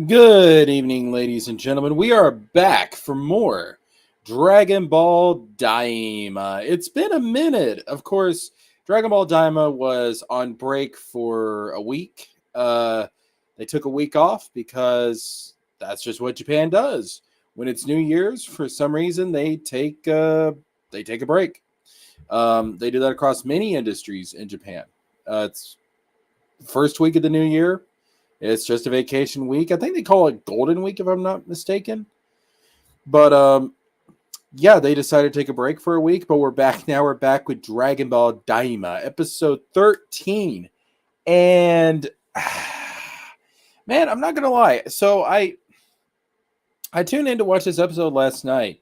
Good evening, ladies and gentlemen. We are back for more Dragon Ball Daima. It's been a minute. Of course, Dragon Ball Daima was on break for a week. They took a week off because that's just what Japan does. When it's New Year's, for some reason, they take a break. They do that across many industries in Japan. It's the first week of the new year. It's just a vacation week. I think they call it Golden Week, if I'm not mistaken. But, yeah, they decided to take a break for a week, but we're back now. We're back with Dragon Ball Daima, episode 13. And, man, I'm not going to lie. So I tuned in to watch this episode last night,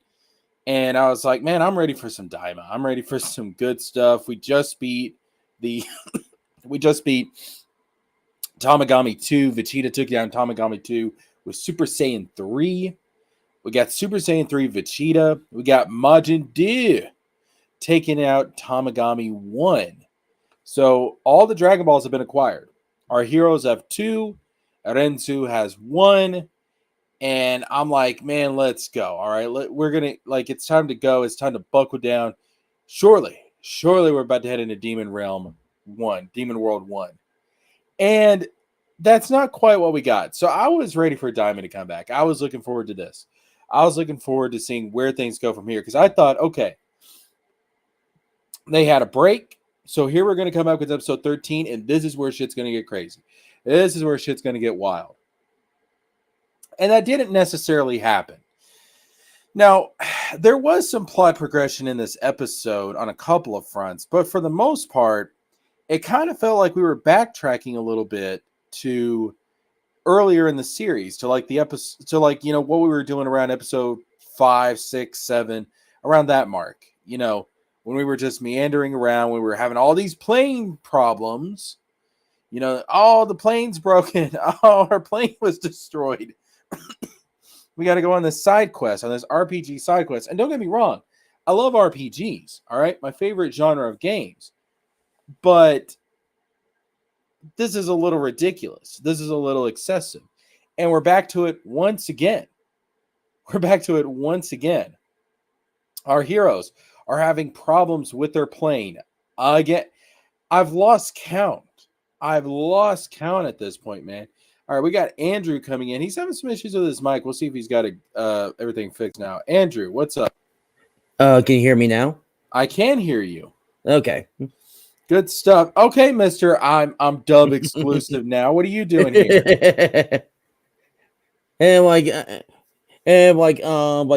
and I was like, man, I'm ready for some Daima. I'm ready for some good stuff. We just beat Tamagami 2. Vegeta took down Tamagami 2 with Super Saiyan 3. We got Super Saiyan 3 Vegeta. We got Majin Buu taking out Tamagami 1. So all the Dragon Balls have been acquired. Our heroes have 2. Renzu has 1. And I'm like, man, let's go. All right, we're going to, it's time to go. It's time to buckle down. Surely we're about to head into Demon World 1. And that's not quite what we got. So I was ready for Diamond to come back. I was looking forward to this. I was looking forward to seeing where things go from here. Because I thought, okay, they had a break. So here we're going to come back with episode 13. And this is where shit's going to get crazy. This is where shit's going to get wild. And that didn't necessarily happen. Now, there was some plot progression in this episode on a couple of fronts. But for the most part, it kind of felt like we were backtracking a little bit to earlier in the series, to the episode, to what we were doing around episode 5, 6, 7, around that mark. When we were just meandering around, we were having all these plane problems. The plane's broken. Oh, our plane was destroyed. We got to go on this side quest, on this RPG side quest. And don't get me wrong, I love RPGs. All right, my favorite genre of games. But this is a little ridiculous. This is a little excessive. And we're back to it once again. Our heroes are having problems with their plane. Again, I've lost count. At this point, man. All right, we got Andrew coming in. He's having some issues with his mic. We'll see if he's got everything fixed now. Andrew, what's up? Can you hear me now? I can hear you. Okay. Good stuff. Okay, mister, I'm dub exclusive now. What are you doing here? and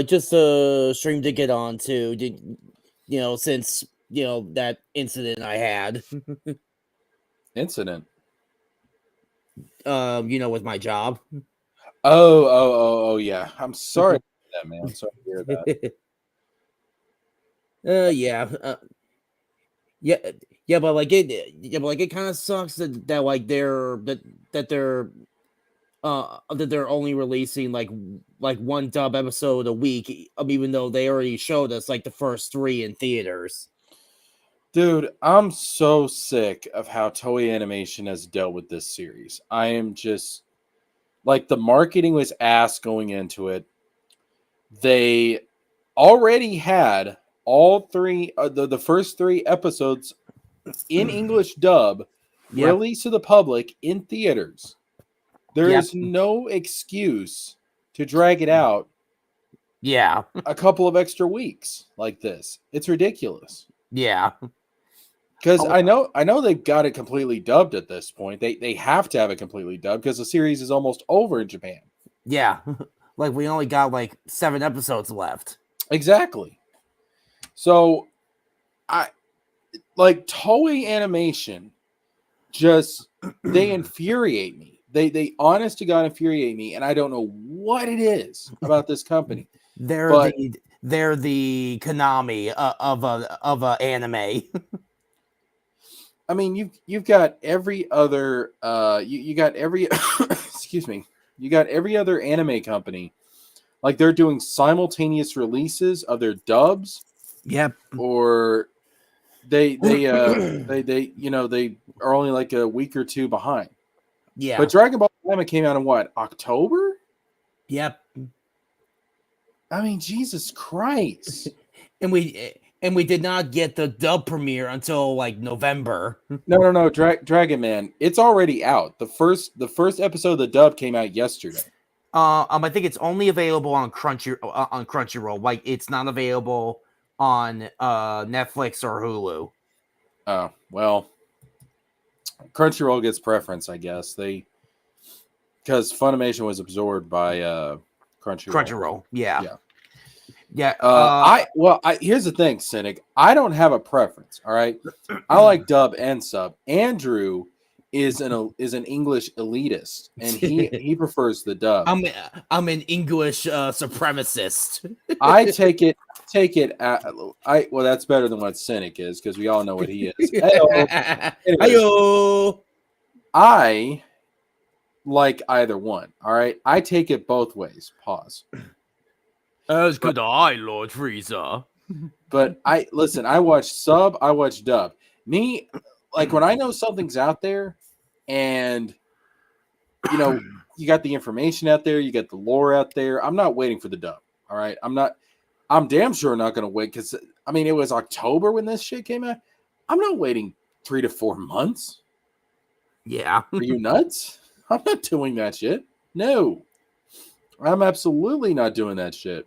just a stream to get on to, since, that incident I had. Incident? With my job. Oh, yeah. I'm sorry to hear that, man. I'm sorry to hear that. Yeah, but it kind of sucks that they're only releasing like one dub episode a week, even though they already showed us the first 3 in theaters. Dude, I'm so sick of how Toei Animation has dealt with this series. I am just the marketing was ass going into it. They already had all 3 the first 3 episodes in English dub released to the public in theaters. There Yep. is no excuse to drag it out Yeah. a couple of extra weeks like this. It's ridiculous. Yeah. Because Oh, I know they've got it completely dubbed at this point. They have to have it completely dubbed because the series is almost over in Japan. yeah. Like we only got like 7 episodes left. Exactly. So I like Toei Animation just they infuriate me. They honest to God infuriate me, and I don't know what it is about this company. They're But the Konami of a anime. I mean, you've got every other you got every excuse me, you got every other anime company like they're doing simultaneous releases of their dubs, Yep. or they are only like a week or two behind. Yeah. But Dragon Ball Daima came out in what, October? Yep. I mean, Jesus Christ. And we did not get the dub premiere until like November. No. Dragon Man, it's already out. The first episode of the dub came out yesterday. I think it's only available on Crunchyroll. Like it's not available on Netflix or Hulu. Oh, well, Crunchyroll gets preference, I guess. Because Funimation was absorbed by Crunchyroll. Yeah. Here's the thing, Cynic. I don't have a preference. All right, I like dub and sub. Andrew is an English elitist, and he prefers the dub. I'm an English supremacist. I take it. Well, that's better than what Cynic is because we all know what he is. Anyways, I like either one. All right, I take it both ways. Pause. As could I, Lord Frieza. But I watch sub, I watch dub. Me, like when I know something's out there, and you got the information out there, you got the lore out there. I'm not waiting for the dub. All right, I'm damn sure not going to wait because I mean it was October when this shit came out. I'm not waiting 3 to 4 months. Yeah. Are you nuts? I'm not doing that shit. No, I'm absolutely not doing that shit.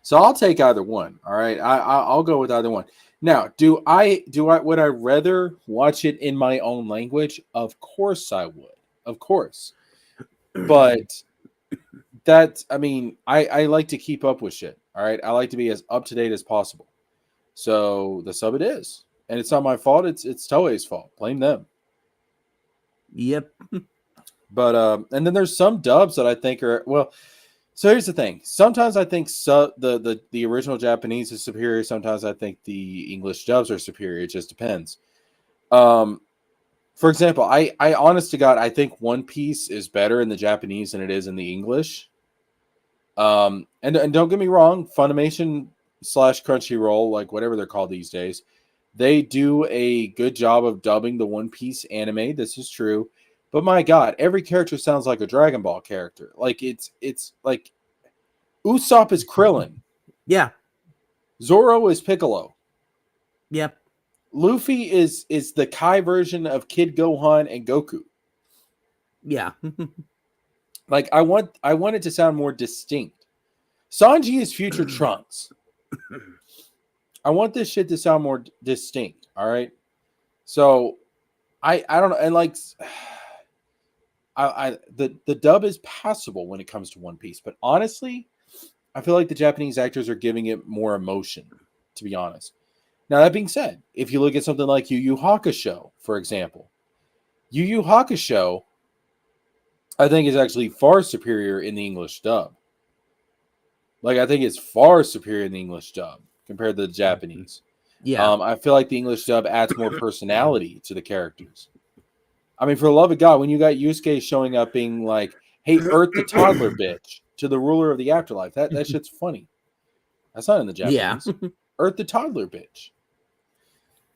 So I'll take either one. All right, I'll go with either one. Now, would I rather watch it in my own language? Of course I would. Of course, but I like to keep up with shit. All right, I like to be as up to date as possible. So the sub it is, and it's not my fault. It's Toei's fault. Blame them. Yep. But and then there's some dubs that I think are well. So here's the thing. Sometimes I think the original Japanese is superior. Sometimes I think the English dubs are superior. It just depends. For example, I honest to God, I think One Piece is better in the Japanese than it is in the English. And don't get me wrong, Funimation / Crunchyroll, like whatever they're called these days, they do a good job of dubbing the One Piece anime. This is true. But my God, every character sounds like a Dragon Ball character. Like it's like Usopp is Krillin. Yeah. Zoro is Piccolo. Yep. Luffy is the Kai version of Kid Gohan and Goku. Yeah. Like I want it to sound more distinct. Sanji is future Trunks. I want this shit to sound more distinct. All right. So I don't know, and like the dub is passable when it comes to One Piece, but honestly, I feel like the Japanese actors are giving it more emotion, to be honest. Now, that being said, if you look at something like Yu Yu Hakusho, for example, Yu Yu Hakusho, I think is actually far superior in the English dub. Like, I think it's far superior in the English dub compared to the Japanese. Yeah. I feel like the English dub adds more personality to the characters. I mean, for the love of God, when you got Yusuke showing up being like, hey, Earth the toddler bitch to the ruler of the afterlife, that shit's funny. That's not in the Japanese. Yeah. Earth the toddler bitch.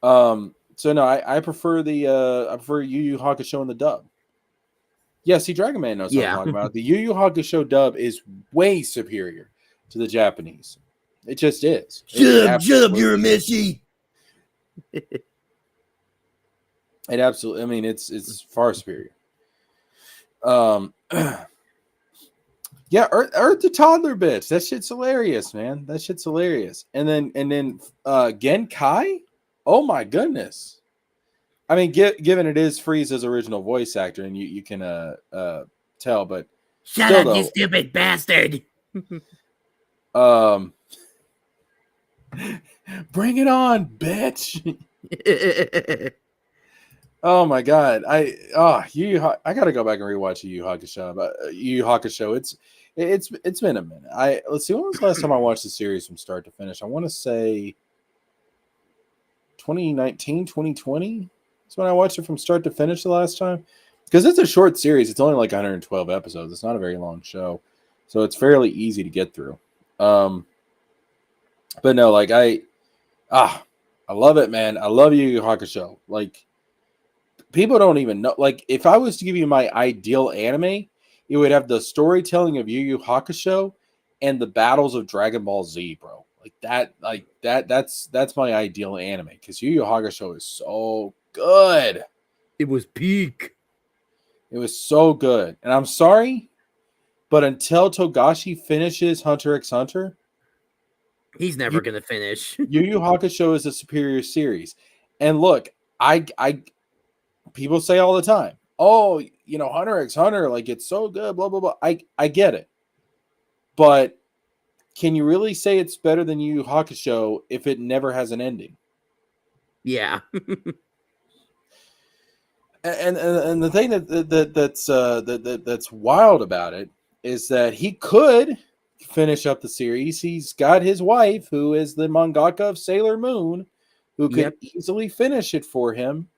So no, I prefer I prefer Yu Yu Hakusho in the dub. Yeah, see, Dragon Man knows what I'm talking about. The Yu Yu Hakusho dub is way superior to the Japanese. It just is. Shut up, Urameshi. It absolutely. I mean, it's far superior. Um, yeah, Earth the toddler bitch. That shit's hilarious, man. That shit's hilarious. And then Genkai. Oh my goodness. I mean, given it is Frieza's original voice actor, and you can tell, but Shut still up, you though, stupid bastard. um, bring it on, bitch. Oh my god, I gotta go back and rewatch Yu Yu Hakusho. But Yu Yu Hakusho, it's been a minute. Let's see, when was the last time I watched the series from start to finish? I want to say 2019, 2020 is when I watched it from start to finish the last time. Because it's a short series, it's only like 112 episodes. It's not a very long show, so it's fairly easy to get through. But no, like I love it, man. I love Yu Yu Hakusho. Like, people don't even know. Like, if I was to give you my ideal anime, it would have the storytelling of Yu Yu Hakusho and the battles of Dragon Ball Z, bro. That's my ideal anime, because Yu Yu Hakusho is so good. It was peak. It was so good. And I'm sorry, but until Togashi finishes Hunter x Hunter, He's never going to finish. Yu Yu Hakusho is a superior series. And look, I people say all the time, oh, Hunter x Hunter, like, it's so good, blah blah blah. I get it, but can you really say it's better than Yu Yu Hakusho if it never has an ending? Yeah. And the thing that's wild about it is that he could finish up the series. He's got his wife, who is the mangaka of Sailor Moon, who could easily finish it for him,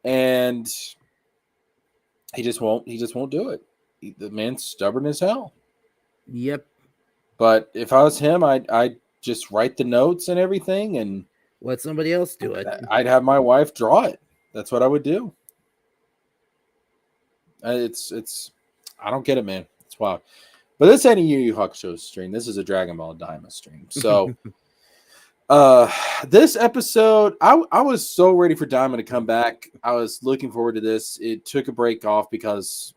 and he just won't do it. The man's stubborn as hell. Yep. But if I was him, I'd just write the notes and everything, and let somebody else do it. I'd have my wife draw it. That's what I would do. It's I don't get it, man. It's wild. But this ain't a Yu Yu Hakusho stream. This is a Dragon Ball Daima stream. So this episode, I was so ready for Daima to come back. I was looking forward to this. It took a break off because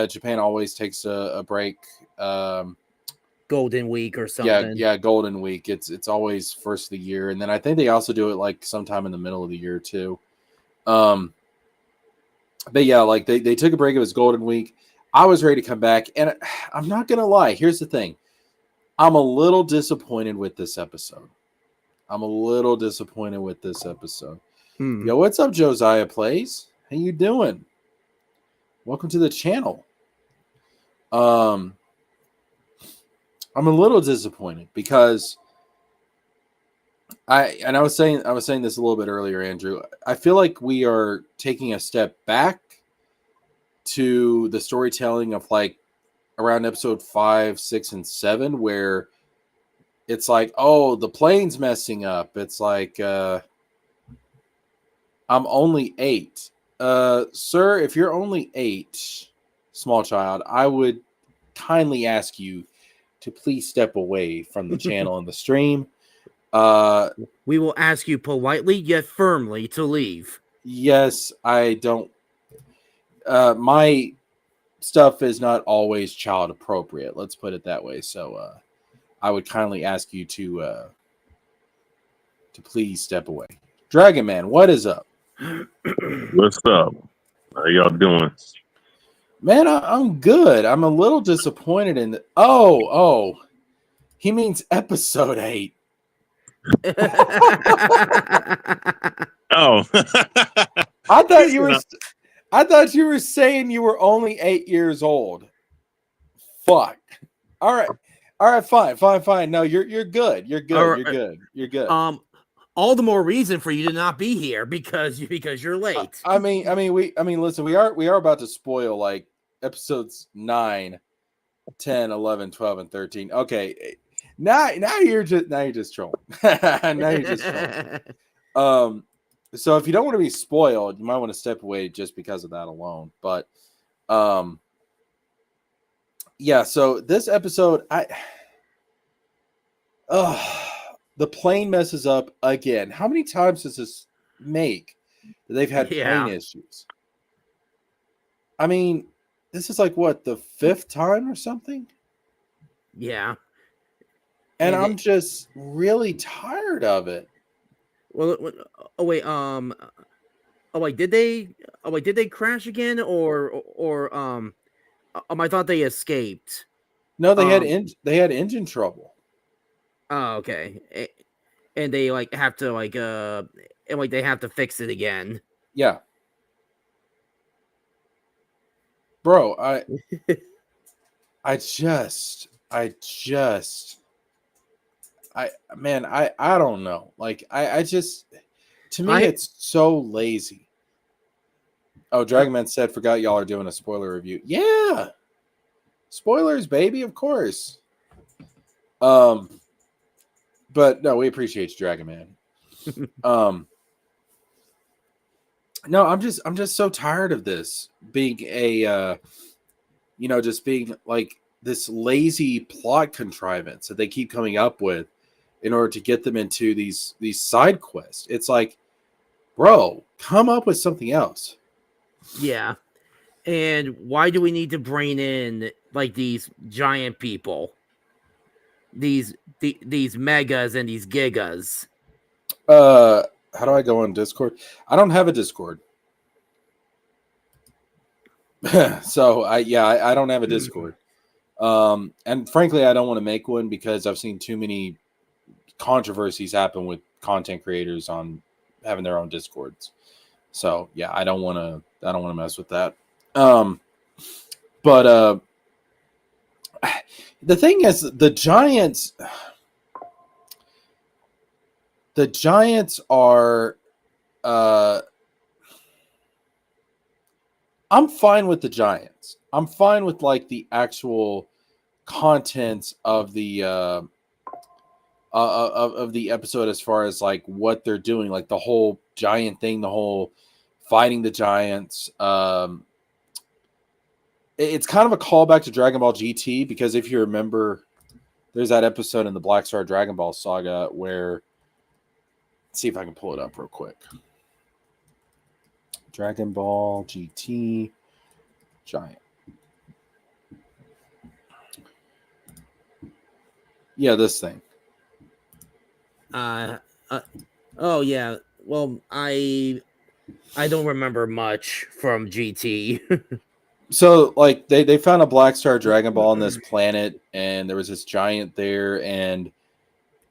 Japan always takes a break. Golden Week or something. Yeah, Golden Week. It's always first of the year, and then I think they also do it like sometime in the middle of the year too. But yeah, like they took a break. It was Golden Week. I was ready to come back, and I'm not gonna lie. Here's the thing: I'm a little disappointed with this episode. Yo, what's up, Josiah Plays? How you doing? Welcome to the channel. I'm a little disappointed because I was saying this a little bit earlier, Andrew. I feel like we are taking a step back to the storytelling of like around episode 5, 6, and 7, where it's like, oh, the plane's messing up. It's like, I'm only 8. Sir, if you're only 8, small child, I would kindly ask you to please step away from the channel and the stream. We will ask you politely yet firmly to leave. Yes, I don't. My stuff is not always child appropriate. Let's put it that way. So I would kindly ask you to please step away. Dragon Man, what is up? What's up? How y'all doing? Man, I'm good. I'm a little disappointed in the. Oh, he means episode 8. Oh, I thought you were. I thought you were saying you were only 8 years old. Fuck. All right, fine. No, you're good. You're good. You're good. All the more reason for you to not be here because you're late. I mean, listen, we are about to spoil like episodes 9, 10, 11, 12, and 13. Okay. Now you're just trolling. Now you're just trolling. So if you don't want to be spoiled, you might want to step away just because of that alone. But yeah, so this episode, the plane messes up again. How many times does this make that they've had plane issues? I mean, this is like what, the 5th time or something? Yeah. And And I'm just really tired of it. well, oh wait, oh wait, did they? Oh wait, did they crash again, or I thought they escaped. No, they had Um, engine trouble. oh okay, and they like have to and like they have to fix it again. Yeah. Bro, I just I don't know. Like I just, to me I it's so lazy. Oh, Dragon Man said, forgot y'all are doing a spoiler review. Yeah. Spoilers, baby, of course. But no, we appreciate you, Dragon Man. No, I'm just so tired of this being a just being like this lazy plot contrivance that they keep coming up with in order to get them into these side quests. It's like, bro, come up with something else. yeah. And why do we need to bring in like these giant people, these megas and these gigas? How do I go on Discord? I don't have a Discord. So I don't have a Discord. And frankly, I don't want to make one because I've seen too many controversies happen with content creators on having their own Discords. So yeah, I don't want to mess with that. But the thing is, the Giants are I'm fine with the Giants. I'm fine with like the actual contents of the of the episode as far as like what they're doing, like the whole giant thing, the whole fighting the giants. It's kind of a callback to Dragon Ball GT because if you remember, there's that episode in the Black Star Dragon Ball saga where, let's see if I can pull it up real quick. Dragon Ball GT Giant. Yeah, this thing. Oh yeah. Well, I don't remember much from GT. So like they found a Black Star Dragon Ball on this planet, and there was this giant there, and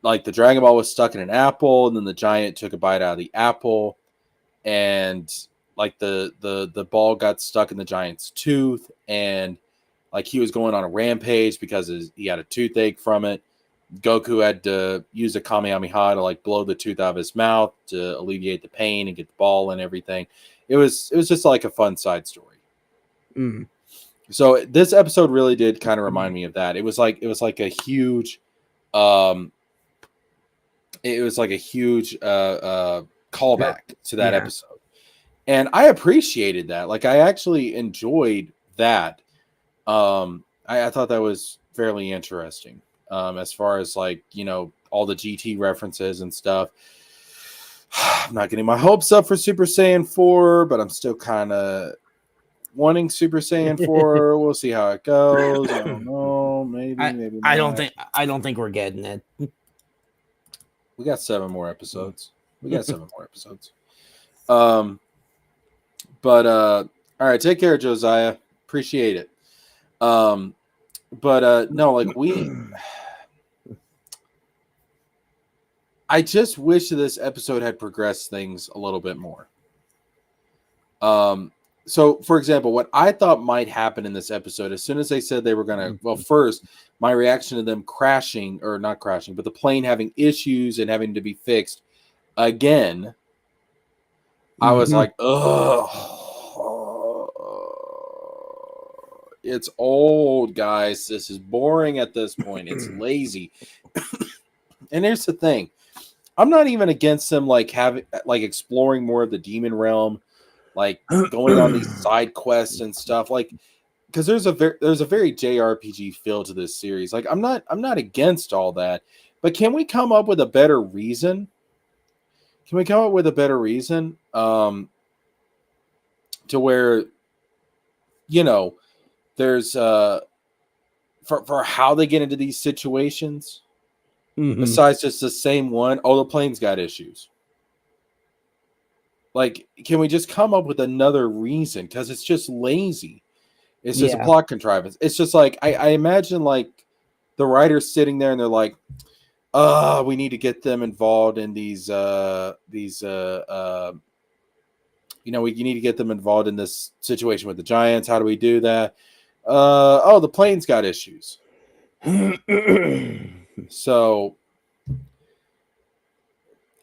like the Dragon Ball was stuck in an apple, and then the giant took a bite out of the apple, and like the ball got stuck in the giant's tooth, and like he was going on a rampage because he had a toothache from it. Goku had to use a Kamehameha to like blow the tooth out of his mouth to alleviate the pain and get the ball and everything. It was just like a fun side story. Mm. So this episode really did kind of remind me of that. It was like a huge callback to that episode. And I appreciated that. Like I actually enjoyed that. I thought that was fairly interesting. As far as like, all the GT references and stuff. I'm not getting my hopes up for Super Saiyan 4, but I'm still kind of wanting Super Saiyan 4. We'll see how it goes. I don't know. Maybe not. I don't think we're getting it. We got 7 more episodes. But all right, take care, Josiah. Appreciate it. But no, like I just wish this episode had progressed things a little bit more. So for example, what I thought might happen in this episode, as soon as they said they were gonna, well, first, my reaction to them crashing, or not crashing, but the plane having issues and having to be fixed again, I was like, ugh, it's old, guys. This is boring at this point. It's lazy. And here's the thing. I'm not even against them like exploring more of the demon realm, like going on these side quests and stuff, like, because there's a very JRPG feel to this series. Like I'm not against all that, but can we come up with a better reason? To where there's for how they get into these situations, besides just the same one, oh, the plane's got issues. Like, can we just come up with another reason? Because it's just lazy. It's just a plot contrivance. It's just like I imagine like the writers sitting there and they're like, we need to get them involved in these we need to get them involved in this situation with the Giants. How do we do that? The plane's got issues. So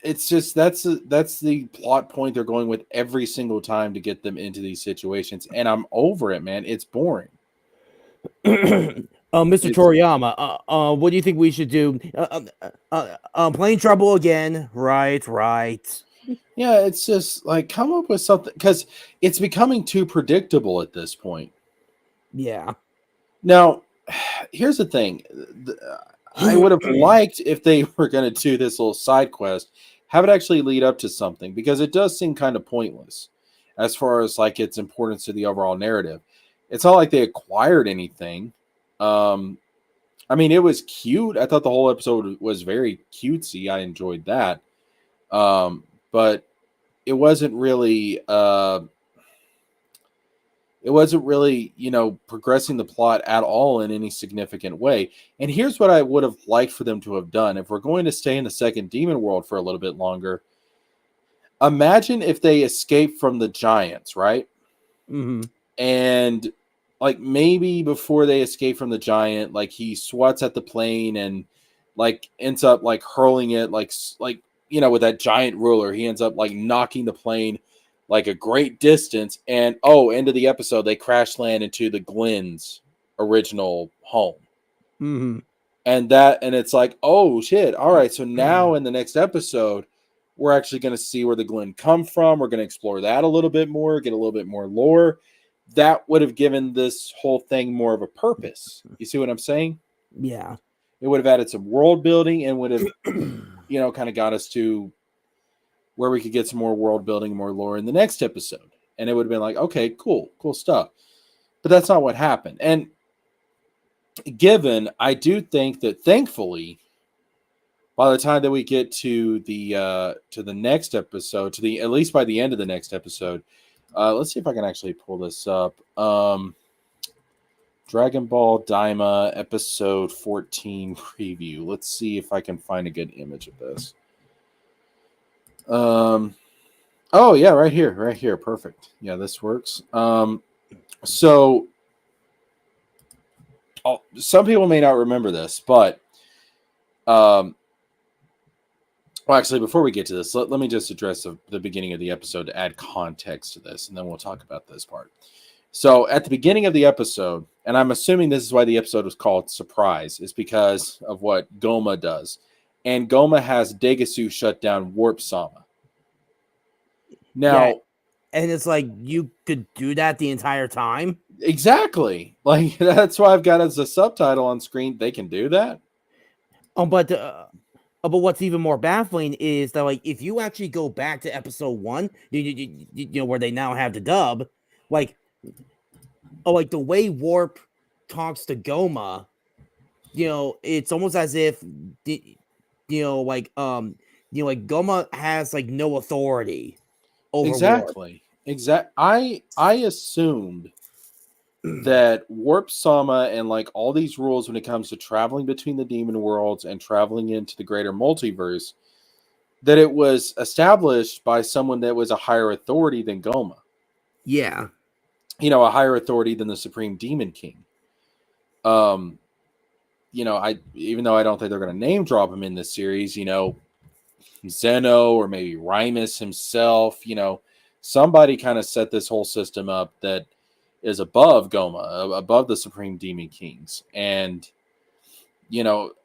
it's just that's the plot point they're going with every single time to get them into these situations, and I'm over it, man. It's boring. Mr. Toriyama, what do you think we should do? Plane trouble again, right? Yeah, it's just like come up with something because it's becoming too predictable at this point. Yeah. Now, here's the thing. I would have liked if they were going to do this little side quest, have it actually lead up to something, because it does seem kind of pointless as far as like its importance to the overall narrative. It's not like they acquired anything. I mean, it was cute. I thought the whole episode was very cutesy. I enjoyed that. But it wasn't really progressing the plot at all in any significant way. And here's what I would have liked for them to have done. If we're going to stay in the second demon world for a little bit longer, imagine if they escape from the Giants, right? And like maybe before they escape from the Giant, like he swats at the plane and like ends up like hurling it like with that giant ruler, he ends up like knocking the plane like a great distance, and end of the episode, they crash land into the Glenn's original home. And it's like, oh shit, all right, so now in the next episode, we're actually going to see where the Glenn come from. We're going to explore that a little bit more, get a little bit more lore. That would have given this whole thing more of a purpose. You see what I'm saying? Yeah. It would have added some world building and would have, kind of got us to where we could get some more world building, more lore in the next episode. And it would have been like, okay, cool stuff. But that's not what happened. And I do think that thankfully, by the time that we get to the next episode, at least by the end of the next episode, let's see if I can actually pull this up. Dragon Ball Daima episode 14 preview. Let's see if I can find a good image of this. Oh yeah, right here. Perfect. Yeah, this works. So some people may not remember this, but actually, before we get to this, let me just address the beginning of the episode to add context to this, and then we'll talk about this part. So at the beginning of the episode, and I'm assuming this is why the episode was called Surprise, is because of what Gomah does. And Gomah has Degesu shut down Warp Sama. Now, yeah, and it's like you could do that the entire time. Exactly. Like that's why I've got as a subtitle on screen. They can do that. But what's even more baffling is that, like, if you actually go back to episode 1, you where they now have the dub, like the way Warp talks to Gomah, it's almost as if Gomah has like no authority over Exactly. I assumed that Warp Sama and like all these rules when it comes to traveling between the demon worlds and traveling into the greater multiverse, that it was established by someone that was a higher authority than Gomah. Yeah. A higher authority than the Supreme Demon King. Even though I don't think they're going to name drop him in this series, Zeno or maybe Rimus himself, somebody kind of set this whole system up that is above Gomah, above the Supreme Demon Kings. And,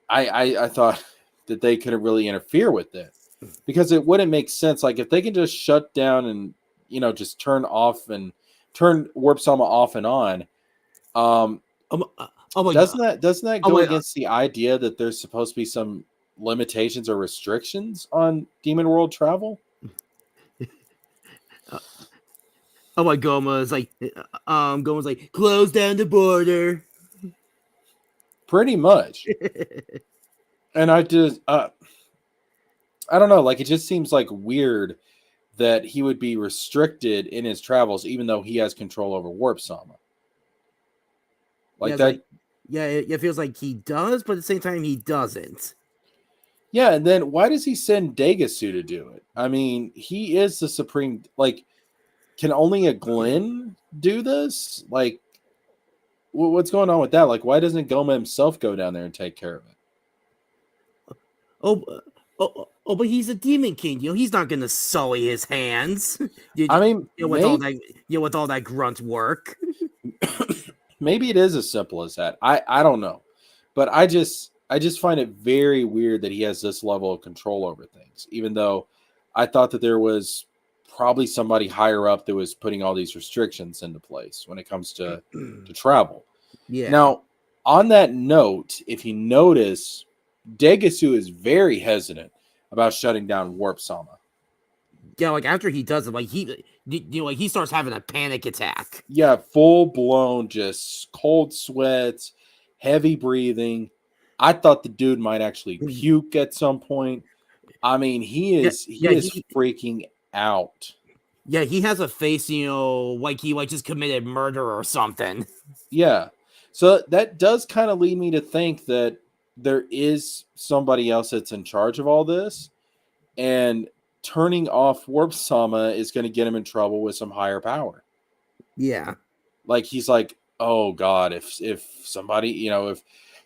I thought that they couldn't really interfere with it because it wouldn't make sense. Like if they can just shut down and, just turn Warp Sama off and on. Doesn't that go against the idea that there's supposed to be some limitations or restrictions on Demon World travel? Oh my Gomah is like Gomah's like close down the border. Pretty much. And I just I don't know, like it just seems like weird that he would be restricted in his travels even though he has control over Warp Sama. Like Yeah, that. like it feels like he does, but at the same time he doesn't. Yeah, and then why does he send Degesu to do it? I mean, he is the supreme. Like, can only a Glenn do this? Like, what's going on with that? Like, why doesn't Gomah himself go down there and take care of it? But he's a demon king. He's not gonna sully his hands. I mean, with all that, with all that grunt work. Maybe it is as simple as that. I don't know, but I just find it very weird that he has this level of control over things, even though I thought that there was probably somebody higher up that was putting all these restrictions into place when it comes to travel. Yeah. Now, on that note, if you notice, Degesu is very hesitant about shutting down Warp Sama. Yeah, like after he does it, like he starts having a panic attack. Yeah, full blown, just cold sweats, heavy breathing. I thought the dude might actually puke at some point. I mean, he is freaking out. Yeah, he has a face, like he just committed murder or something. Yeah. So that does kind of lead me to think that there is somebody else that's in charge of all this. And turning off Warp Sama is going to get him in trouble with some higher power. Yeah. Like he's like, oh God, if somebody, if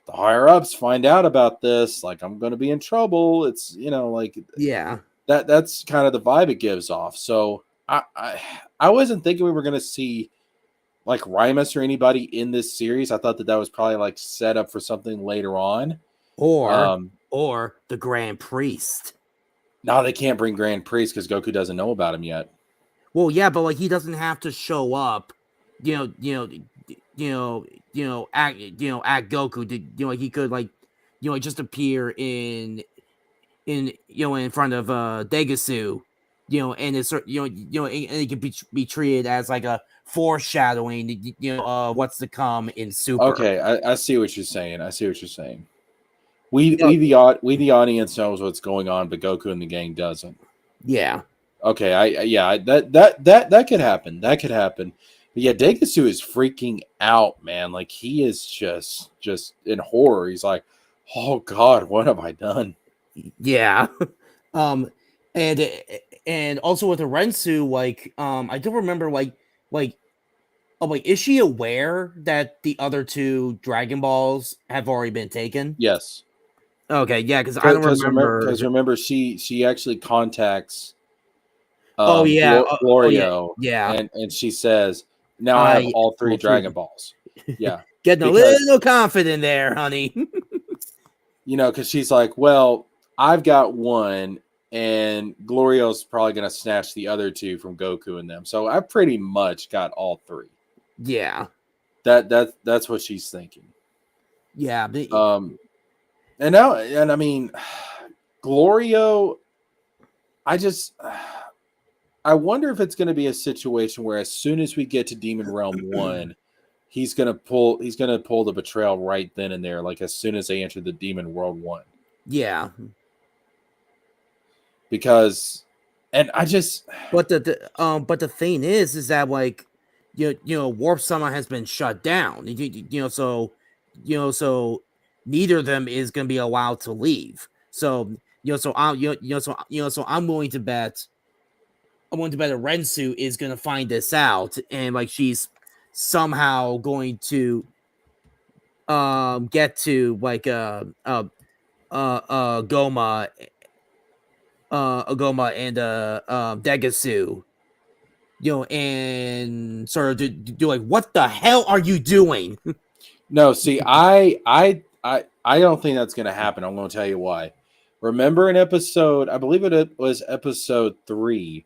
the higher ups find out about this, like I'm going to be in trouble. It's, like, yeah, that's kind of the vibe it gives off. So I wasn't thinking we were going to see like Rimus or anybody in this series. I thought that was probably like set up for something later on. Or the Grand Priest. No, they can't bring Grand Priest because Goku doesn't know about him yet. Well, yeah, but like he doesn't have to show up, at Goku. Like he could just appear in front of Degesu, and it's and it could be treated as like a foreshadowing, what's to come in Super. Okay, I see what you're saying. We the audience knows what's going on, but Goku and the gang doesn't. Yeah. Okay, that could happen. That could happen. But yeah, Degesu is freaking out, man. Like he is just in horror. He's like, "Oh God, what have I done?" Yeah. And also with the Rensu, like I don't remember is she aware that the other two Dragon Balls have already been taken? Yes. Okay, yeah, because I don't remember. Because remember, she actually contacts Glorio. Yeah. And she says, now I have all three Dragon Balls. Yeah. Getting a little confident there, honey. Because she's like, well, I've got one, and Glorio's probably going to snatch the other two from Goku and them. So I pretty much got all three. Yeah. That's what she's thinking. Yeah. And I mean, Glorio, I wonder if it's going to be a situation where as soon as we get to Demon Realm 1, he's going to pull the betrayal right then and there, like as soon as they enter the Demon World 1. Yeah. Because but the thing is that like Warp Sama has been shut down. So neither of them is going to be allowed to leave. So so I'm willing to bet a Rensu is going to find this out, and like she's somehow going to get to like Gomah and Degesu, and sort of do like, what the hell are you doing? No, see, I don't think that's going to happen. I'm going to tell you why. Remember in episode, I believe it was episode 3,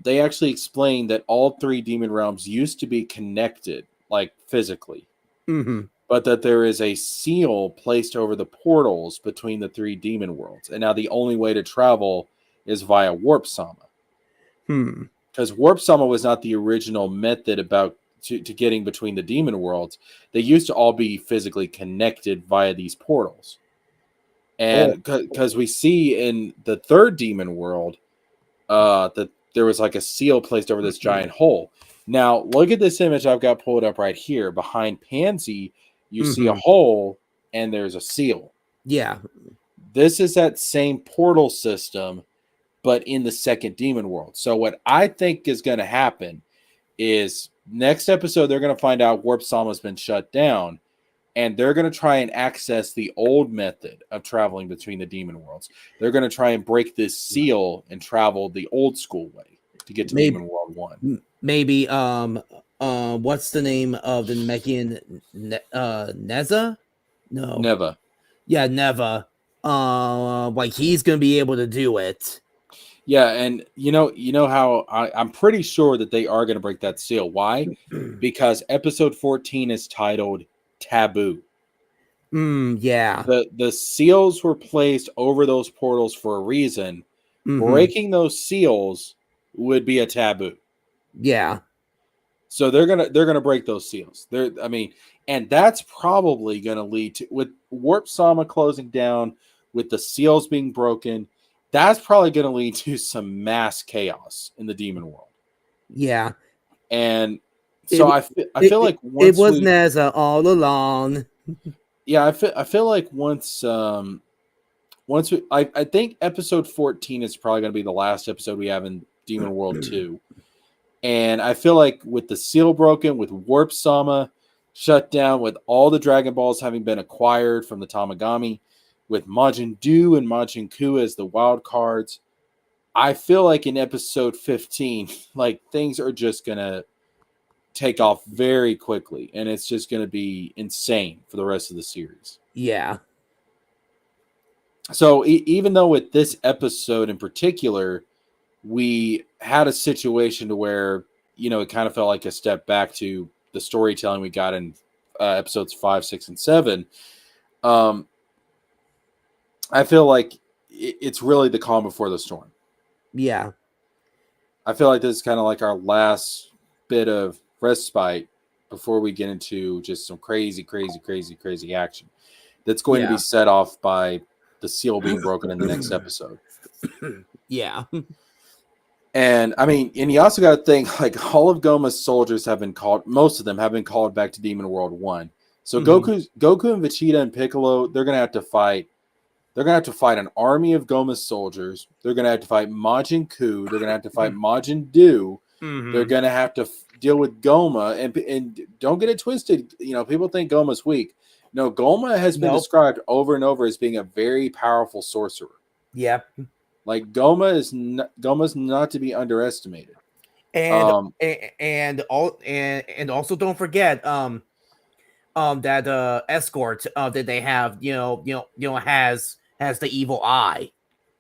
they actually explained that all 3 demon realms used to be connected, like physically, but that there is a seal placed over the portals between the 3 demon worlds, and now the only way to travel is via Warp Sama. Because because Warp Sama was not the original method to getting between the demon worlds. They used to all be physically connected via these portals. And because we see in the third demon world that there was like a seal placed over this giant hole. Now, look at this image I've got pulled up right here. Behind Pansy, you see a hole and there's a seal. Yeah. This is that same portal system, but in the second demon world. So what I think is going to happen is next episode, they're going to find out Warp Sama has been shut down, and they're going to try and access the old method of traveling between the demon worlds. They're going to try and break this seal and travel the old school way to get to Demon World 1. Maybe what's the name of the Namekian Neza? No. Neva. Yeah, Neva. Like he's gonna be able to do it. Yeah, and you know how I'm pretty sure that they are going to break that seal. Why? Because episode 14 is titled Taboo. Yeah. The seals were placed over those portals for a reason. Breaking those seals would be a taboo. Yeah. So they're gonna break those seals. And that's probably gonna lead to, with Warp Sama closing down, with the seals being broken, that's probably gonna lead to some mass chaos in the demon world. Yeah. And so I feel like once it was Neza all along. Yeah, I feel like once I think episode 14 is probably going to be the last episode we have in Demon World 2. And I feel like with the seal broken, with Warp Sama shut down, with all the Dragon Balls having been acquired from the Tamagami, with Majin Du and Majin Ku as the wild cards, I feel like in episode 15, like things are just going to take off very quickly, and it's just going to be insane for the rest of the series. Yeah. So even though with this episode in particular, we had a situation to where, it kind of felt like a step back to the storytelling we got in episodes 5, 6, and 7. I feel like it's really the calm before the storm. Yeah. I feel like this is kind of like our last bit of respite before we get into just some crazy action that's going to be set off by the seal being broken in the next episode. Yeah. And you also got to think, like, all of Gomah's soldiers have been called, most of them have been called back to Demon World 1. So Goku and Vegeta and Piccolo, they're going to have to fight. They're going to have to fight an army of Gomah's soldiers. They're going to have to fight Majin Ku. They're going to have to fight Majin Du. They're going to have to deal with Gomah. And don't get it twisted. People think Gomah's weak. No, Gomah has been described over and over as being a very powerful sorcerer. Yep. Like Gomah's not to be underestimated. And also don't forget that escort that they have, has the evil eye.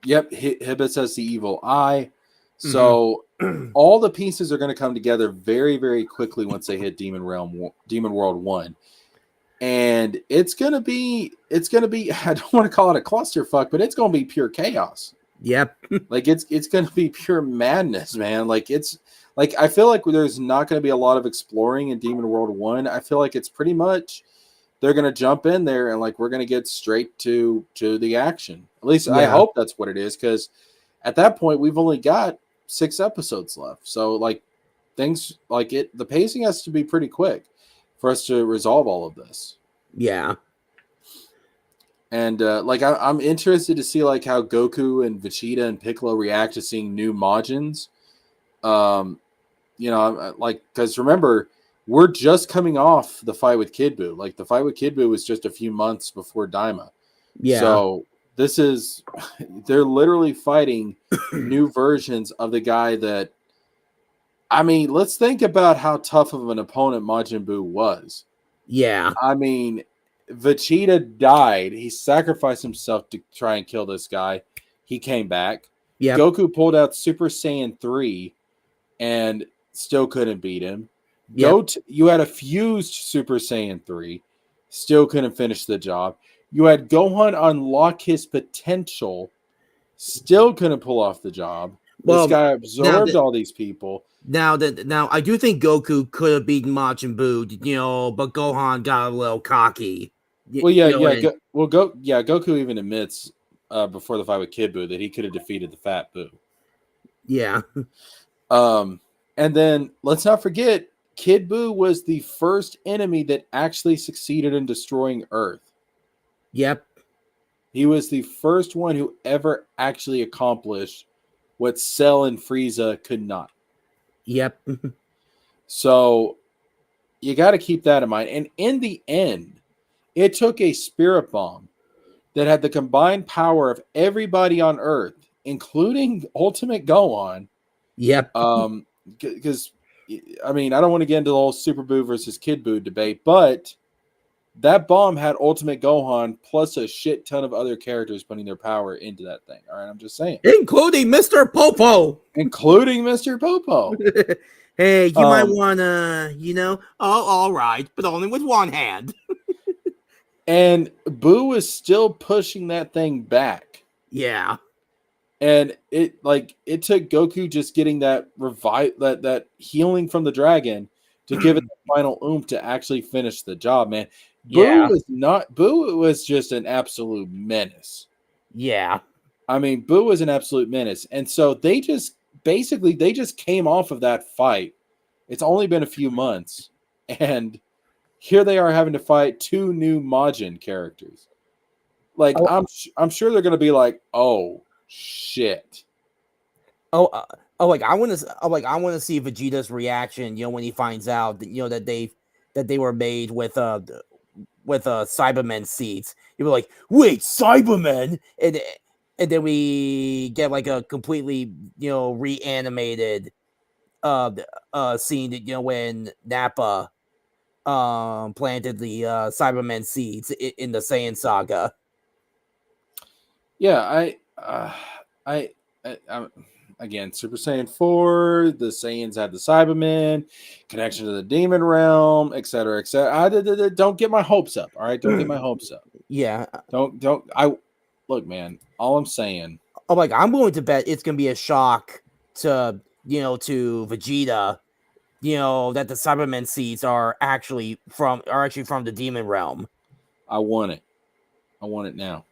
Yep, Hibis has the evil eye. So all the pieces are going to come together very, very quickly once they hit Demon World 1. And it's gonna be I don't want to call it a clusterfuck, but it's gonna be pure chaos. Yep. Like it's gonna be pure madness, man. Like it's like I feel like there's not gonna be a lot of exploring in Demon World 1. I feel like it's pretty much they're gonna jump in there and like we're gonna get straight to the action. At least I hope that's what it is, because at that point we've only got 6 episodes left. So like things like the pacing has to be pretty quick for us to resolve all of this. Yeah. And I'm interested to see like how Goku and Vegeta and Piccolo react to seeing new Majins. Because remember, we're just coming off the fight with Kid Buu. Like the fight with Kid Buu was just a few months before Daima. Yeah. So they're literally fighting new versions of the guy that, let's think about how tough of an opponent Majin Buu was. Yeah. Vegeta died. He sacrificed himself to try and kill this guy. He came back. Yeah. Goku pulled out Super Saiyan 3 and still couldn't beat him. Yep. You had a fused Super Saiyan 3, still couldn't finish the job. You had Gohan unlock his potential, still couldn't pull off the job. This guy absorbed all these people. Now I do think Goku could have beaten Majin Buu, but Gohan got a little cocky. Well, Goku even admits before the fight with Kid Buu that he could have defeated the Fat Buu. Yeah. And then let's not forget, Kid Buu was the first enemy that actually succeeded in destroying Earth. Yep. He was the first one who ever actually accomplished what Cell and Frieza could not. Yep. So you got to keep that in mind. And in the end, it took a spirit bomb that had the combined power of everybody on Earth, including Ultimate Gohan. Yep. Because I mean, I don't want to get into the whole Super Buu versus Kid Buu debate, but that bomb had Ultimate Gohan plus a shit ton of other characters putting their power into that thing. All right, I'm just saying. Including Mr. Popo. Including Mr. Popo. Hey, you might want to, all right, but only with one hand. And Boo was still pushing that thing back. Yeah. And it took Goku just getting that that healing from the dragon to give it the final oomph to actually finish the job, man. Yeah. Boo was just an absolute menace. Yeah. I mean, Boo was an absolute menace. And so they just came off of that fight. It's only been a few months. And here they are having to fight two new Majin characters. Like, I'm sure they're going to be like, oh, shit. I want to see Vegeta's reaction, when he finds out that, that they were made with Cybermen seeds. He was like, wait, Cybermen? And then we get like a completely, reanimated scene, when Nappa planted the Cybermen seeds in the Saiyan saga. Yeah, I again, Super Saiyan 4, the Saiyans had the Cybermen, connection to the demon realm, etc., etc. Don't get my hopes up, all right? Don't get my hopes up. Yeah. Look, man, all I'm saying. I'm willing to bet it's gonna be a shock to Vegeta, that the Cybermen seeds are actually from the demon realm. I want it. I want it now.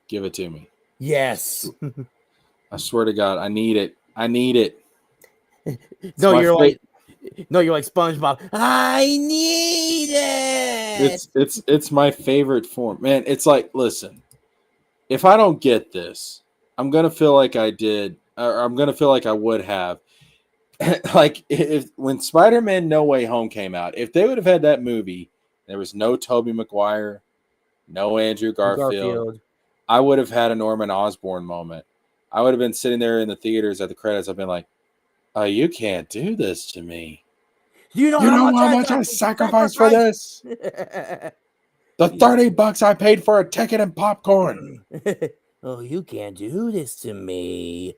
Give it to me. Yes. I swear to God, I need it. I need it. You're like SpongeBob. I need it. It's my favorite form, man. It's like, listen, if I don't get this, I'm gonna feel like I did, or I'm gonna feel like I would have. Like when Spider-Man No Way Home came out, if they would have had that movie, there was no Tobey Maguire, no Andrew Garfield. I would have had a Norman Osborn moment. I would have been sitting there in the theaters at the credits. I've been like, "Oh, you can't do this to me. You know how much I sacrificed for this? The $30 I paid for a ticket and popcorn. Oh, you can't do this to me."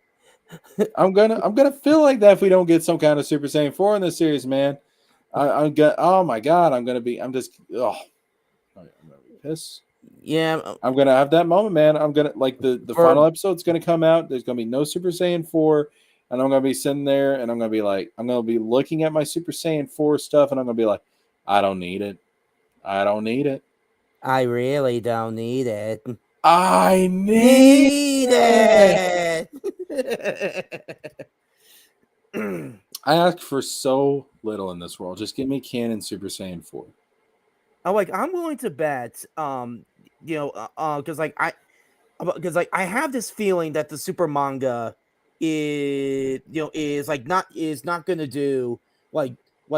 I'm gonna feel like that if we don't get some kind of Super Saiyan 4 in this series, man. I'm my God, I'm gonna be pissed. Yeah, I'm gonna have that moment, man. I'm gonna the final episode's gonna come out. There's gonna be no Super Saiyan 4, and I'm gonna be sitting there and I'm gonna be looking at my Super Saiyan 4 stuff, and I'm gonna be like, I don't need it. I don't need it. I really don't need it. I need it. I ask for so little in this world. Just give me canon Super Saiyan 4. I'm willing to bet, because I have this feeling that the super manga is not gonna do like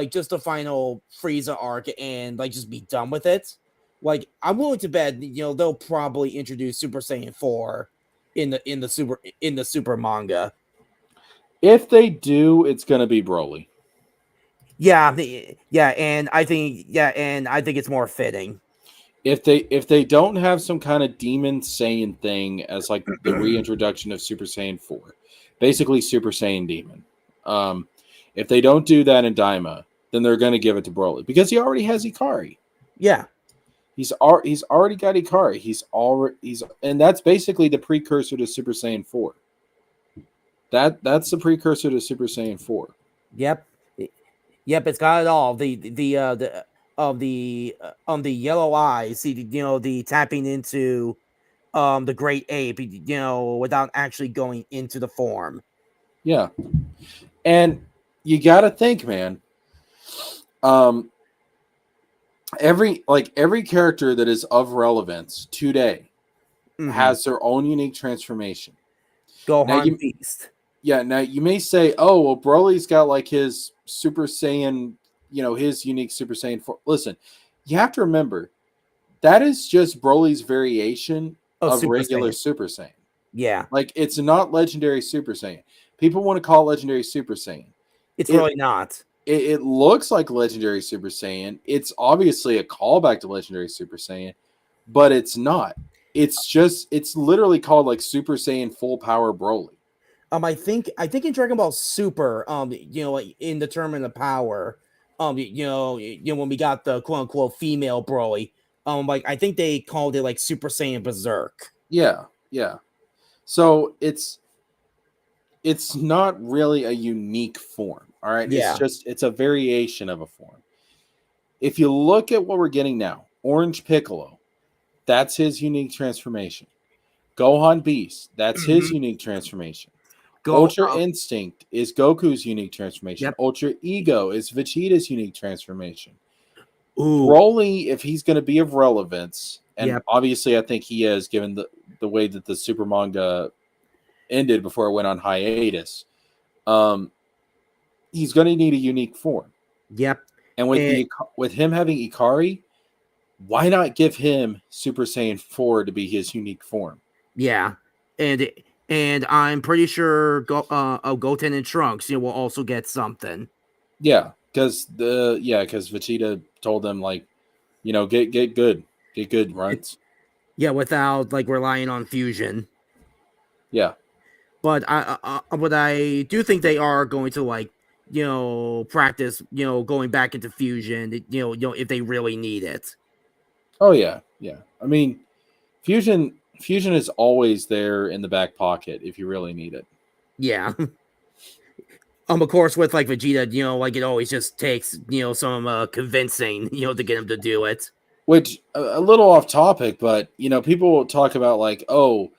just the final Frieza arc and just be done with it. I'm willing to bet they'll probably introduce Super Saiyan 4 in the super manga. If they do, it's gonna be Broly. Yeah, and I think it's more fitting. If they don't have some kind of demon Saiyan thing as like the reintroduction of Super Saiyan 4, basically Super Saiyan Demon. If they don't do that in Daima, then they're going to give it to Broly because he already has Ikari. Yeah, he's already got Ikari. And that's basically the precursor to Super Saiyan 4. That's the precursor to Super Saiyan 4. Yep. Yep, it's got it all. The yellow eyes, see, the tapping into the great ape, without actually going into the form. Yeah. And you got to think, man. Um every character that is of relevance today has their own unique transformation. Gohan Beast. Now you may say, "Oh, well Broly's got like his Super Saiyan, his unique Super Saiyan 4." Listen, you have to remember that is just Broly's variation Oh, of Super regular Saiyan. Super Saiyan. Yeah. Like it's not legendary Super Saiyan. People want to call it legendary Super Saiyan. It's really not. It looks like legendary Super Saiyan. It's obviously a callback to legendary Super Saiyan, but it's not. It's literally called like Super Saiyan Full Power Broly. I think in Dragon Ball Super, like in the Tournament of Power, when we got the quote unquote female Broly, like I think they called it like Super Saiyan Berserk. Yeah. So it's not really a unique form. All right. Yeah. It's a variation of a form. If you look at what we're getting now, Orange Piccolo, that's his unique transformation. Gohan Beast, that's his unique transformation. Ultra Instinct is Goku's unique transformation. Yep. Ultra Ego is Vegeta's unique transformation. Ooh. Broly, if he's going to be of relevance, and Yep. obviously I think he is, given the way that the Super manga ended before it went on hiatus, he's going to need a unique form. Yep. And with him having Ikari, why not give him Super Saiyan 4 to be his unique form? Yeah, and I'm pretty sure Goten and Trunks, will also get something. Yeah, because Vegeta told them like, get good runs. Yeah, without like relying on fusion. Yeah, but I do think they are going to like practice going back into fusion. If they really need it. Oh yeah. I mean, fusion is always there in the back pocket if you really need it. Yeah. Of course, with like Vegeta, like it always just takes some convincing to get him to do it. Which a little off topic, but people will talk about like, oh,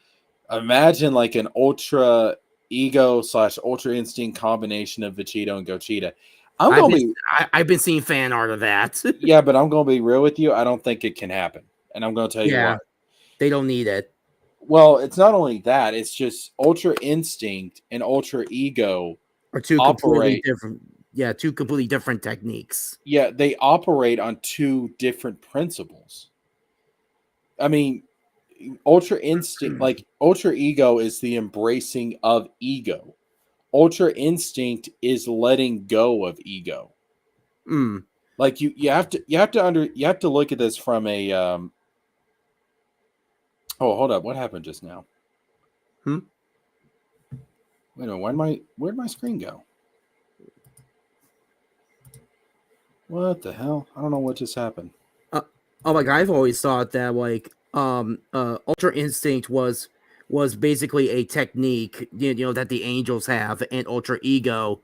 imagine like an ultra ego / ultra instinct combination of Vegeta and Gogeta. I've been seeing fan art of that. Yeah, but I'm gonna be real with you. I don't think it can happen, and I'm gonna tell you why. They don't need it. Well, it's not only that; it's just Ultra Instinct and Ultra Ego are two completely different. Yeah, two completely different techniques. Yeah, they operate on two different principles. I mean, Ultra Instinct, like Ultra Ego, is the embracing of ego. Ultra Instinct is letting go of ego. Like you have to look at this from a oh, hold up, what happened just now? Wait a minute, where'd my screen go? What the hell? I don't know what just happened. Like I've always thought that like Ultra Instinct was basically a technique that the angels have, and Ultra Ego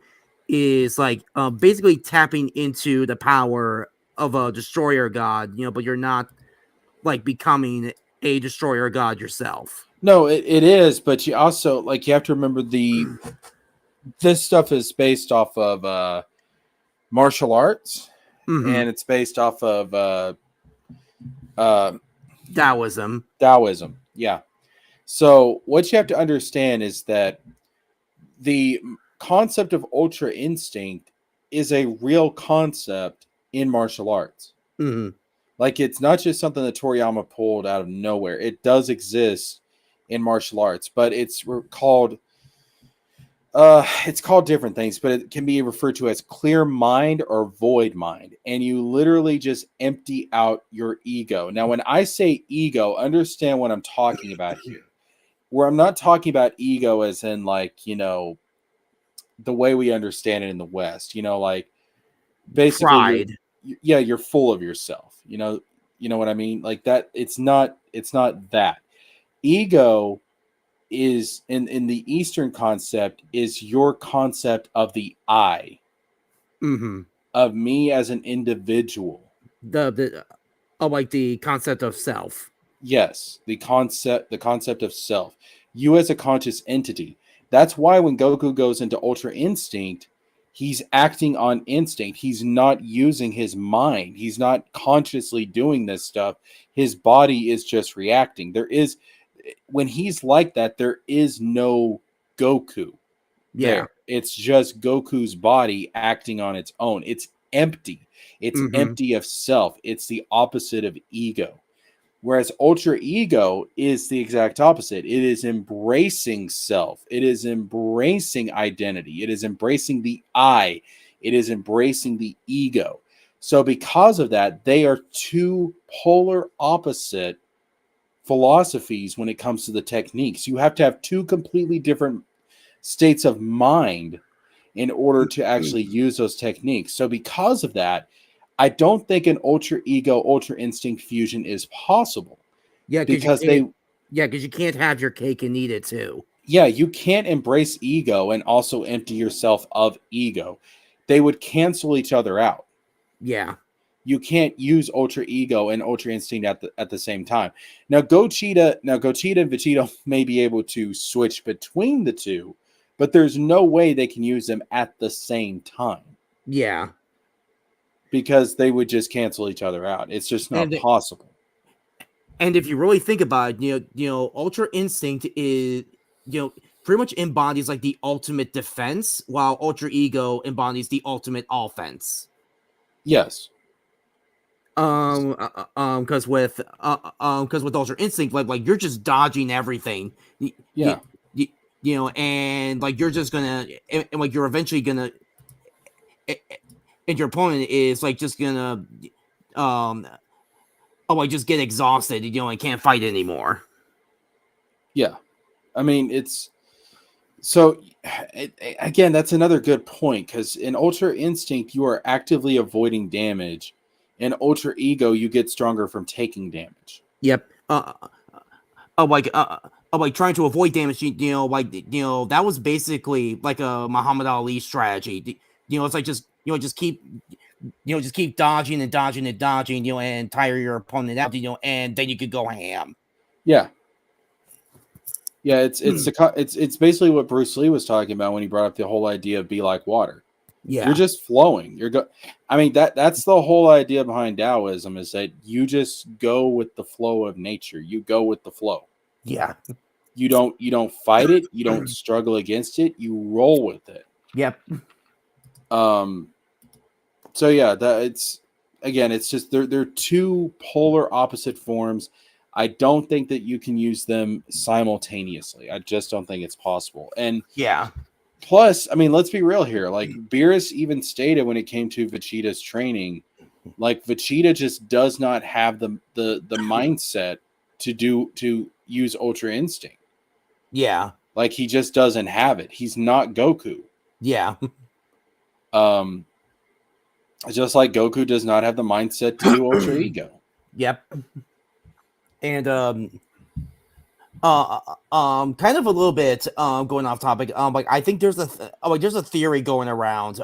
is like basically tapping into the power of a destroyer god, but you're not like becoming a destroyer god yourself. No, it is, but you also you have to remember this stuff is based off of martial arts, and it's based off of Taoism. Yeah. So what you have to understand is that the concept of Ultra Instinct is a real concept in martial arts. Like it's not just something that Toriyama pulled out of nowhere. It does exist in martial arts, but it's called different things, but it can be referred to as clear mind or void mind. And you literally just empty out your ego. Now, when I say ego, understand what I'm talking about here. Where I'm not talking about ego as in the way we understand it in the West, like basically you're full of yourself. You know what I mean? Like that, it's not that. Ego is in the Eastern concept is your concept of the I, of me as an individual. Like the concept of self. Yes, the concept of self. You as a conscious entity. That's why when Goku goes into Ultra Instinct, he's acting on instinct. He's not using his mind. He's not consciously doing this stuff. His body is just reacting. When he's like that, there is no Goku there. Yeah. It's just Goku's body acting on its own. It's empty. It's empty of self. It's the opposite of ego. Whereas Ultra Ego is the exact opposite. It is embracing self. It is embracing identity. It is embracing the I. It is embracing the ego. So because of that, they are two polar opposite philosophies when it comes to the techniques. You have to have two completely different states of mind in order to actually use those techniques. So because of that, I don't think an Ultra Ego, Ultra Instinct fusion is possible. Yeah, because because you can't have your cake and eat it too. Yeah, you can't embrace ego and also empty yourself of ego. They would cancel each other out. Yeah. You can't use Ultra Ego and Ultra Instinct at the same time. Now Gogeta and Vegeta may be able to switch between the two, but there's no way they can use them at the same time. Yeah. Because they would just cancel each other out. It's just not possible. And if you really think about it, Ultra Instinct is, pretty much embodies like the ultimate defense, while Ultra Ego embodies the ultimate offense. Yes. Because with Ultra Instinct, like you're just dodging everything. Yeah. And like you're just gonna, and like you're eventually gonna, and your opponent is like just gonna, like just get exhausted, and can't fight anymore. Yeah, I mean again, that's another good point, because in Ultra Instinct you are actively avoiding damage. In Ultra Ego, you get stronger from taking damage. Yep. Like trying to avoid damage, that was basically like a Muhammad Ali strategy. It's like just keep dodging and dodging and dodging, and tire your opponent out, and then you could go ham. Yeah. Yeah, it's basically what Bruce Lee was talking about when he brought up the whole idea of be like water. Yeah. You're just flowing. That's the whole idea behind Taoism, is that you just go with the flow of nature. You go with the flow. Yeah. You don't fight it. You don't struggle against it. You roll with it. Yep. So yeah, it's just they're two polar opposite forms. I don't think that you can use them simultaneously. I just don't think it's possible. And yeah. Plus, let's be real here. Like Beerus even stated when it came to Vegeta's training, like Vegeta just does not have the mindset to use Ultra Instinct. Yeah. Like he just doesn't have it. He's not Goku. Yeah. Just like Goku does not have the mindset to do Ultra Ego. Yep. And kind of a little bit going off topic. Like I think there's a theory going around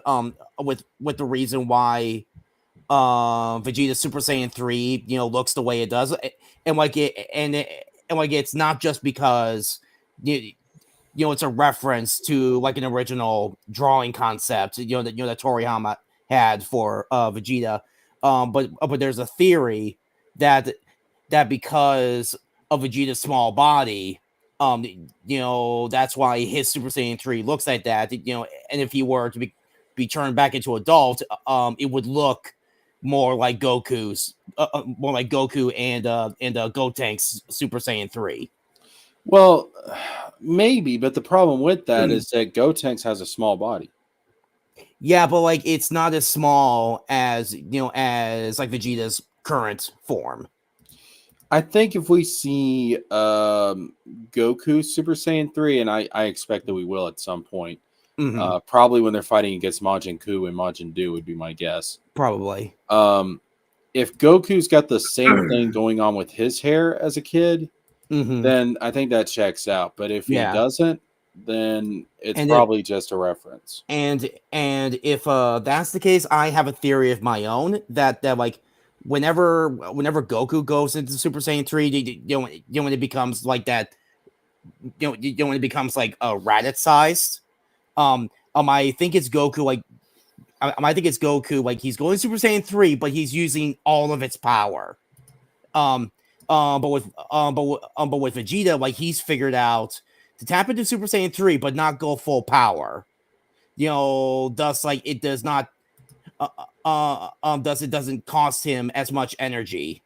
with the reason why Vegeta Super Saiyan 3 looks the way it does, and it's not just because it's a reference to like an original drawing concept that Toriyama had for Vegeta, but there's a theory that because of Vegeta's small body, that's why his Super Saiyan 3 looks like that, and if he were to be turned back into adult, it would look more like Goku's, more like Goku and Gotenks Super Saiyan 3. Well, maybe, but the problem with that is that Gotenks has a small body. Yeah, but like it's not as small as as like Vegeta's current form. I think if we see Goku Super Saiyan 3, and I expect that we will at some point, probably when they're fighting against Majin Buu and Majin Buu would be my guess. Probably. If Goku's got the same thing going on with his hair as a kid, then I think that checks out. But if he doesn't, then it's probably just a reference. And if that's the case, I have a theory of my own that like whenever Goku goes into Super Saiyan 3, when it becomes like that, when it becomes like Raditz sized, I think it's Goku like. I think it's Goku like he's going Super Saiyan 3, but he's using all of its power. But with Vegeta, like he's figured out to tap into Super Saiyan 3, but not go full power. Thus like it does not, thus it doesn't cost him as much energy.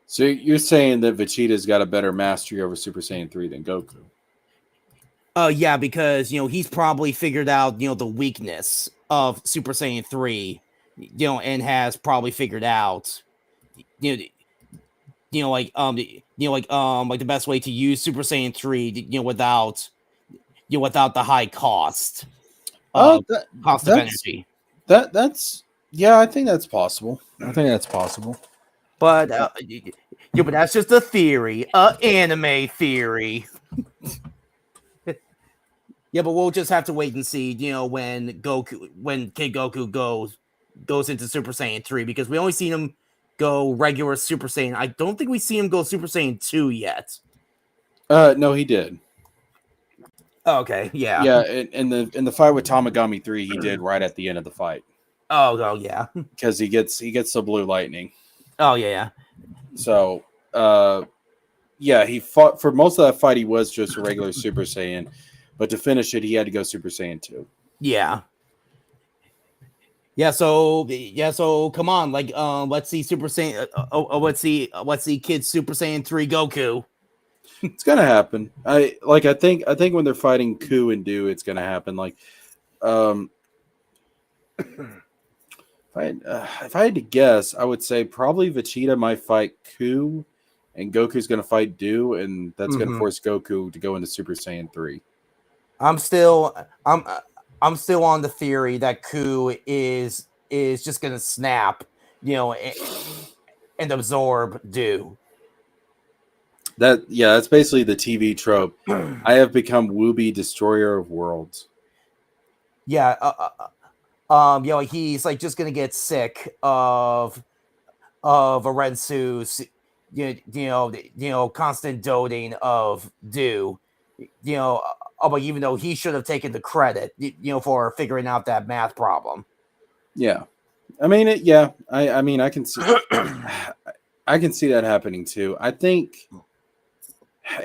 So you're saying that Vegeta's got a better mastery over Super Saiyan 3 than Goku? Yeah, because he's probably figured out the weakness of Super Saiyan 3, and has probably figured out like the best way to use Super Saiyan 3 without the high cost of energy. That's I think that's possible. But but that's just a theory, anime theory. Yeah, but we'll just have to wait and see, when Kid Goku goes into Super Saiyan 3, because we only seen him go regular Super Saiyan. I don't think we see him go Super Saiyan 2 yet. No, he did. Okay, yeah. Yeah, in the fight with Tamagami 3, he did right at the end of the fight. Oh yeah. Because he gets the blue lightning. Oh yeah. So, he fought for most of that fight. He was just a regular Super Saiyan, but to finish it, he had to go Super Saiyan 2. Yeah. Yeah. So come on, like let's see Super Saiyan. Let's see Kid Super Saiyan 3 Goku. It's gonna happen. I think when they're fighting Ku and Do, it's gonna happen. Like, if I had to guess, I would say probably Vegeta might fight Ku, and Goku's gonna fight Do, and that's gonna force Goku to go into Super Saiyan 3. I'm still on the theory that Ku is just gonna snap, and absorb Do. That's basically the TV trope. I have become Wooby, destroyer of worlds. Yeah, he's like just gonna get sick of Arensu's, constant doting of Do, but even though he should have taken the credit, for figuring out that math problem. Yeah, I mean it. I mean I can see, I can see that happening too. I think.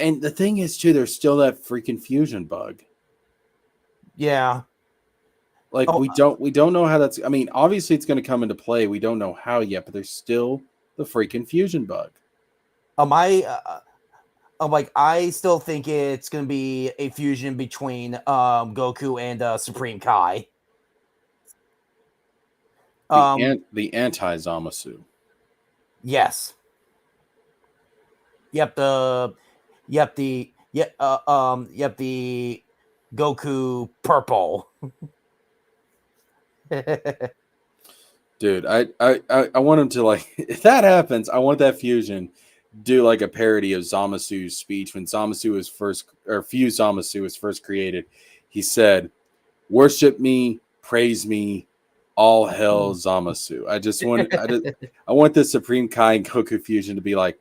And the thing is, too, there's still that freaking fusion bug. Yeah. Like we don't know how that's. I mean, obviously it's going to come into play. We don't know how yet, but there's still the freaking fusion bug. I still think it's going to be a fusion between Goku and Supreme Kai. The anti-Zamasu. Yes. The Goku purple. Dude, I want him to, like, if that happens, I want that fusion do like a parody of Zamasu's speech when Zamasu was first, or Fuse Zamasu was first created. He said, "Worship me, praise me, all hell Zamasu." I want the Supreme Kai and Goku fusion to be like,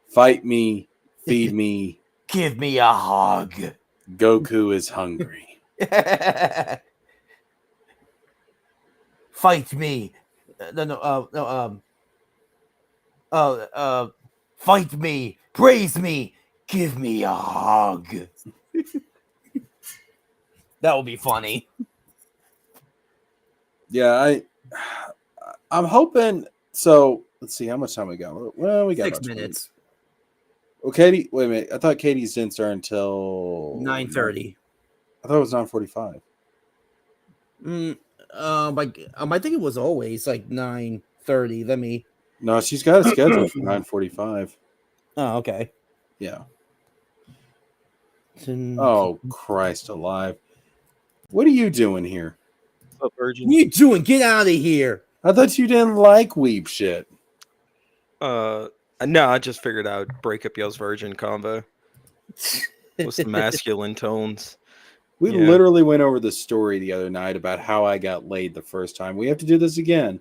"Fight me, feed me, give me a hug. Goku is hungry. Fight me, fight me, praise me, give me a hug." That would be funny. Yeah, I'm hoping. So let's see how much time we got. Well, we got 6 minutes. Well, Katie, wait a minute. I thought Katie's didn't start until 9:30. I thought it was 9:45. I think it was always like 9:30. Let me. No, she's got a schedule for 9:45. Oh, okay. Yeah. Oh, Christ alive! What are you doing here? What virgin? What are you doing? Get out of here! I thought you didn't like weep shit. I No, I just figured I would break up y'all's virgin combo with some masculine tones. We Yeah. literally went over the story the other night about how I got laid the first time. We have to do this again.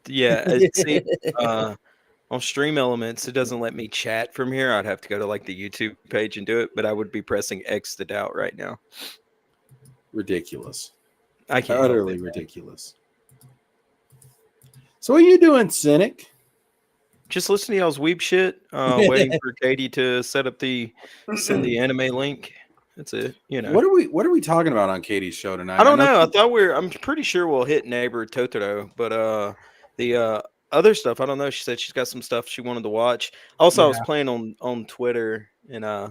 Yeah, see, on Stream Elements, it doesn't let me chat from here. I'd have to go to like the YouTube page and do it, but I would be pressing X to out right now. Ridiculous. I can't help Utterly it. ridiculous. So what are you doing, Cynic? Just listen to y'all's weeb shit. Waiting for Katie to send the anime link. That's it. You know. What are we talking about on Katie's show tonight? I don't know. I'm pretty sure we'll hit neighbor Totoro, but the other stuff, I don't know. She said she's got some stuff she wanted to watch. Also, I was playing on Twitter, and I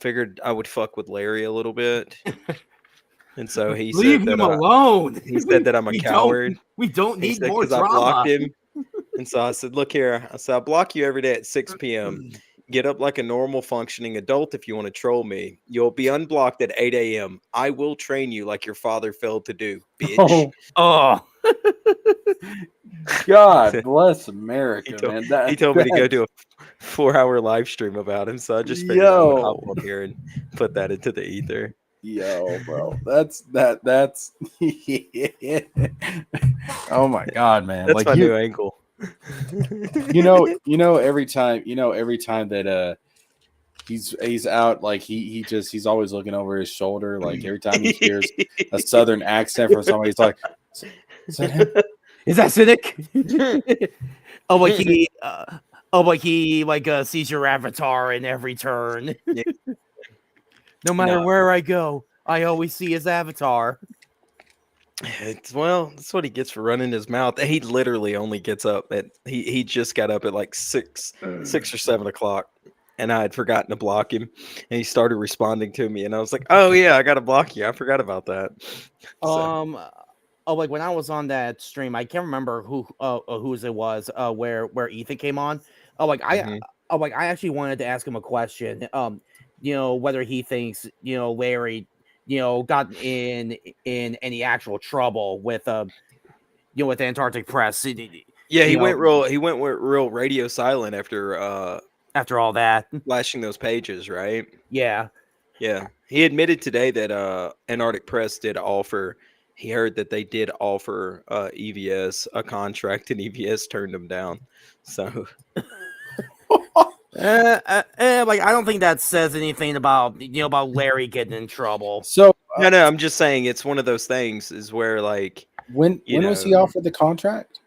figured I would fuck with Larry a little bit. And so he Leave said him that alone. he said that I'm a coward. We don't He need said more because I drama. blocked him. And so I said, look here. I said, I block you every day at 6 p.m. Get up like a normal functioning adult if you want to troll me. You'll be unblocked at 8 a.m. I will train you like your father failed to do, bitch. Oh, God bless America, man. He told me to go do a 4-hour live stream about him. So I just figured I would hop on here and put that into the ether. Yo, bro. That's oh my God, man. That's like my new angle. every time that he's out, like he's always looking over his shoulder. Like every time he hears a southern accent from somebody, he's like, is that him? Is that Cynic? he sees your avatar in every turn. Yeah. No matter where I go, I always see his avatar. That's what he gets for running his mouth. He literally only gets up at he just got up at like 6 or 7 o'clock, and I had forgotten to block him, and he started responding to me, and I was like, oh yeah, I gotta block you. I forgot about that. Like when I was on that stream, I can't remember whose it was. Where Ethan came on. I actually wanted to ask him a question. Whether he thinks Larry, got in any actual trouble with with Antarctic Press. Yeah, he went real radio silent after all that, flashing those pages, right? Yeah. He admitted today that Antarctic Press did offer. He heard that they did offer EVS a contract, and EVS turned them down. So, I don't think that says anything about about Larry getting in trouble. So no, I'm just saying it's one of those things is where like when was he offered the contract?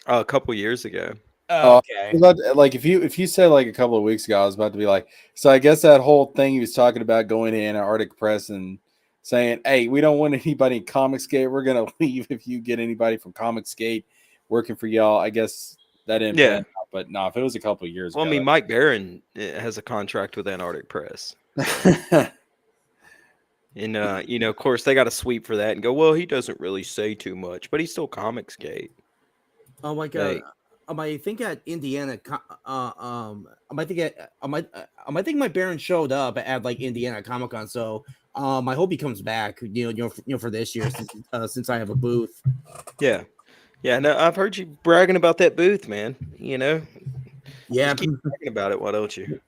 A couple years ago. Okay. Like if you said like a couple of weeks ago, I was about to be like, so I guess that whole thing he was talking about going to Antarctic Press and saying, hey, we don't want anybody in Comicsgate. We're gonna leave if you get anybody from Comicsgate working for y'all. I guess that didn't pan out, but no, if it was a couple of years ago. I mean, Mike Barron has a contract with Antarctic Press. And of course they got to sweep for that and go, well, he doesn't really say too much, but he's still Comicsgate. Oh my God. I think at Indiana, I might think my Baron showed up at like Indiana Comic Con. So, I hope he comes back. For this year since I have a booth. Yeah. No, I've heard you bragging about that booth, man. Yeah, just keep bragging about it. Why don't you?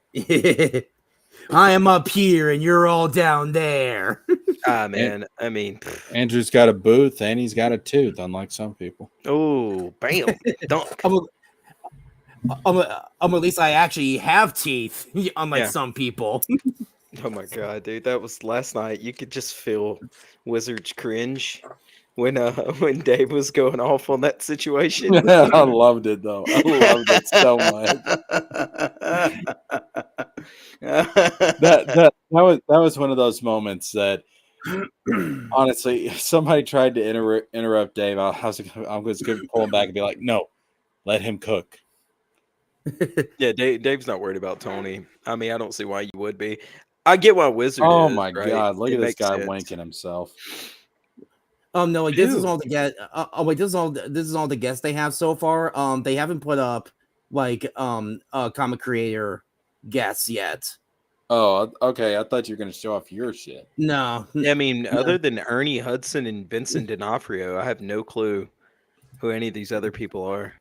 I am up here and you're all down there. Man. I mean, Andrew's got a booth and he's got a tooth, unlike some people. Oh, bam! Dunk. At least I actually have teeth, unlike some people. Oh my God, dude, that was last night. You could just feel Wizard's cringe when Dave was going off on that situation. I loved it though. I loved it so much. that was one of those moments that honestly, if somebody tried to interrupt Dave, I'm just going to pull him back and be like, no, let him cook. Yeah, Dave's not worried about Tony. I mean, I don't see why you would be. I get why Wizard. Oh is, my right? God! Look at this guy sense. wanking himself. No, like this is all the guest. This is all the guests they have so far. They haven't put up like comic creator guests yet. Oh, okay. I thought you were going to show off your shit. No, I mean, other than Ernie Hudson and Vincent D'Onofrio, I have no clue who any of these other people are.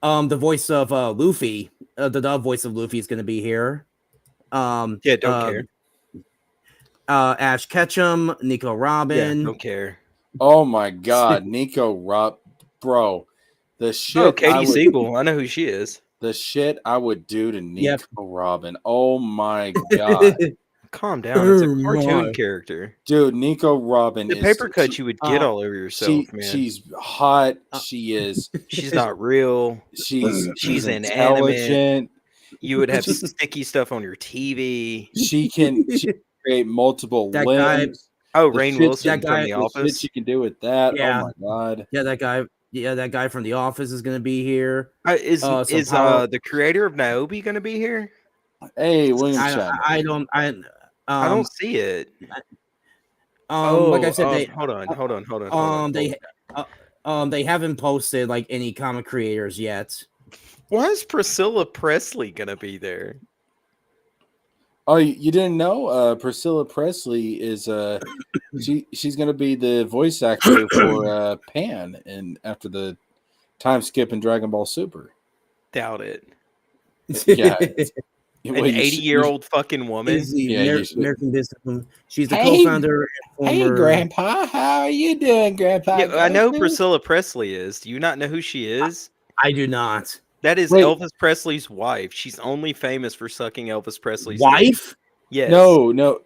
The voice of Luffy, the dub voice of Luffy is going to be here. Don't care. Ash Ketchum, Nico Robin. Don't care. Oh my God, Nico bro, the shit. Katie Siegel. I know who she is. The shit I would do to Nico Robin. Oh my God. Calm down. It's a cartoon character. Dude, Nico Robin the paper cut you would get all over yourself, man. She's hot. She is. She's not real. She's intelligent. You would have sticky stuff on your TV. She can create multiple limbs. Rainn Wilson from The Office. The shit she can do with that. Yeah. Oh my God. Yeah, that guy. Yeah, that guy from The Office is going to be here. Is the creator of Niobe going to be here? Hey, William Shatner. I don't see it. Like I said, hold on. They haven't posted like any comic creators yet. Why is Priscilla Presley gonna be there? Oh, you didn't know? Priscilla Presley is she's gonna be the voice actor for Pan after the time skip in Dragon Ball Super. Doubt it. Yeah. An 80-year-old fucking woman. American businesswoman. She's the co-founder. Hey, Grandpa. How are you doing, Grandpa? Yeah, I know who Priscilla Presley is. Do you not know who she is? I do not. That is Elvis Presley's wife. She's only famous for sucking Elvis Presley's wife. Dick. Yes. No.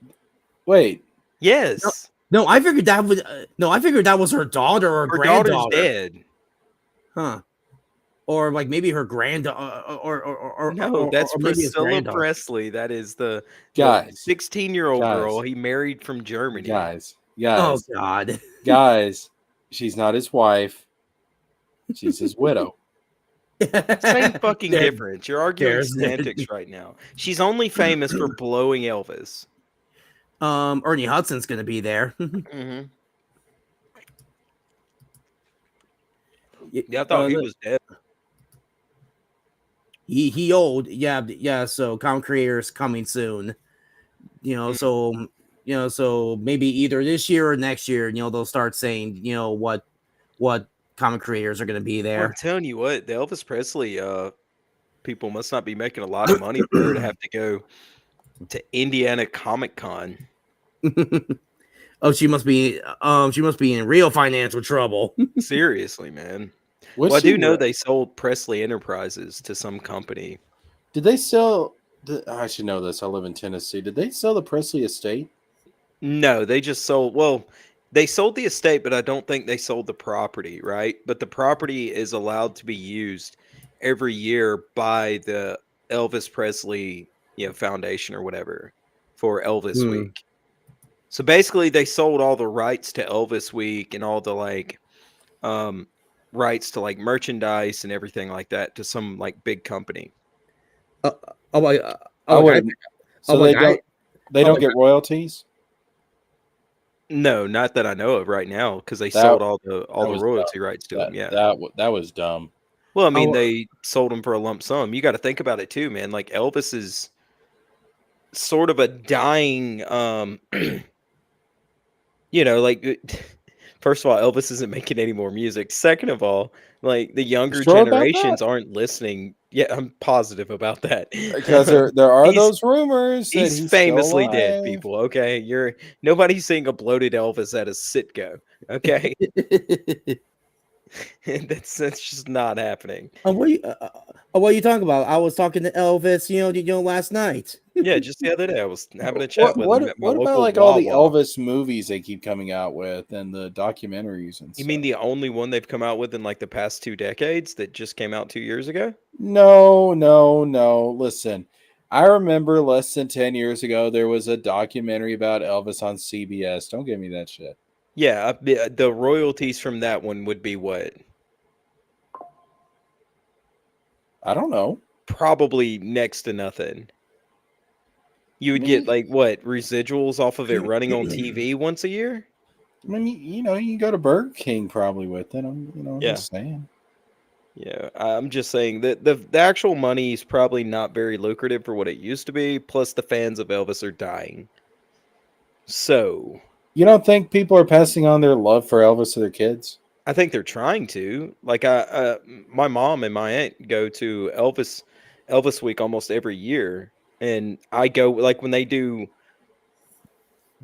Wait. Yes. No, I figured that was. No, I figured that was her daughter or granddaughter. Daughter's dead. Huh. Or like maybe her granddaughter, or no, that's Priscilla Presley. That is the 16-year-old girl he married from Germany. Guys. Oh God, guys, she's not his wife. She's his widow. Same fucking difference. You're arguing semantics right now. She's only famous for blowing Elvis. Ernie Hudson's gonna be there. Mm-hmm. Yeah, I thought he was dead. He old, yeah. So comic creators coming soon, So maybe either this year or next year, they'll start saying, what comic creators are going to be there. Well, I'm telling you what, the Elvis Presley people must not be making a lot of money for her to have to go to Indiana Comic Con. Oh, she must be in real financial trouble. Seriously, man. Well, I do know they sold Presley Enterprises to some company. Did they sell? I should know this. I live in Tennessee. Did they sell the Presley estate? No, they just sold. Well, they sold the estate, but I don't think they sold the property, right? But the property is allowed to be used every year by the Elvis Presley, foundation or whatever for Elvis Week. So basically, they sold all the rights to Elvis Week and all the rights to merchandise and everything like that to some big company. So they don't get royalties? No, not that I know of right now, because they sold all the royalty rights to them. Yeah, that was dumb. Well, I mean, they sold them for a lump sum. You got to think about it too, man. Like Elvis is sort of a dying, first of all, Elvis isn't making any more music. Second of all, the younger generations aren't listening. Yeah, I'm positive about that. Because there are those rumors that he's famously dead, people. Okay, nobody's seeing a bloated Elvis at a Sitco. Okay, that's just not happening. What are you talking about? I was talking to Elvis, last night. Yeah, just the other day I was having a chat with him. What about all the Elvis movies they keep coming out with and the documentaries and stuff? You mean the only one they've come out with in the past 2 decades that just came out 2 years ago? No. Listen, I remember less than 10 years ago there was a documentary about Elvis on CBS. Don't give me that shit. Yeah, the royalties from that one would be what? I don't know. Probably next to nothing. You would get what, residuals off of it running on TV once a year? I mean, you can go to Burger King probably with it. I'm just saying. Yeah, I'm just saying that the actual money is probably not very lucrative for what it used to be. Plus, the fans of Elvis are dying. So, you don't think people are passing on their love for Elvis to their kids? I think they're trying to. Like, my mom and my aunt go to Elvis Week almost every year, and I go like when they do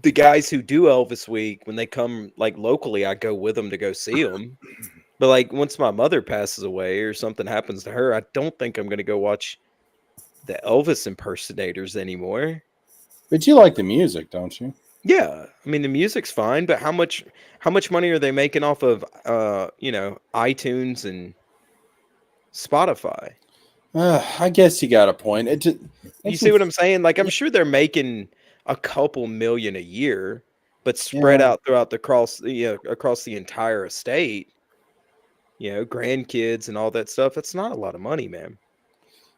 the guys who do Elvis Week when they come like locally. I go with them to go see them. But like once my mother passes away or something happens to her, I don't think I'm gonna go watch the Elvis impersonators anymore. But you like the music, don't you? Yeah, I mean the music's fine, but how much money are they making off of iTunes and Spotify? I guess you got a point. It just You makes see me. what I'm saying? Like I'm sure they're making a couple million a year, but spread Yeah, out throughout across the entire estate, grandkids and all that stuff. It's not a lot of money, man.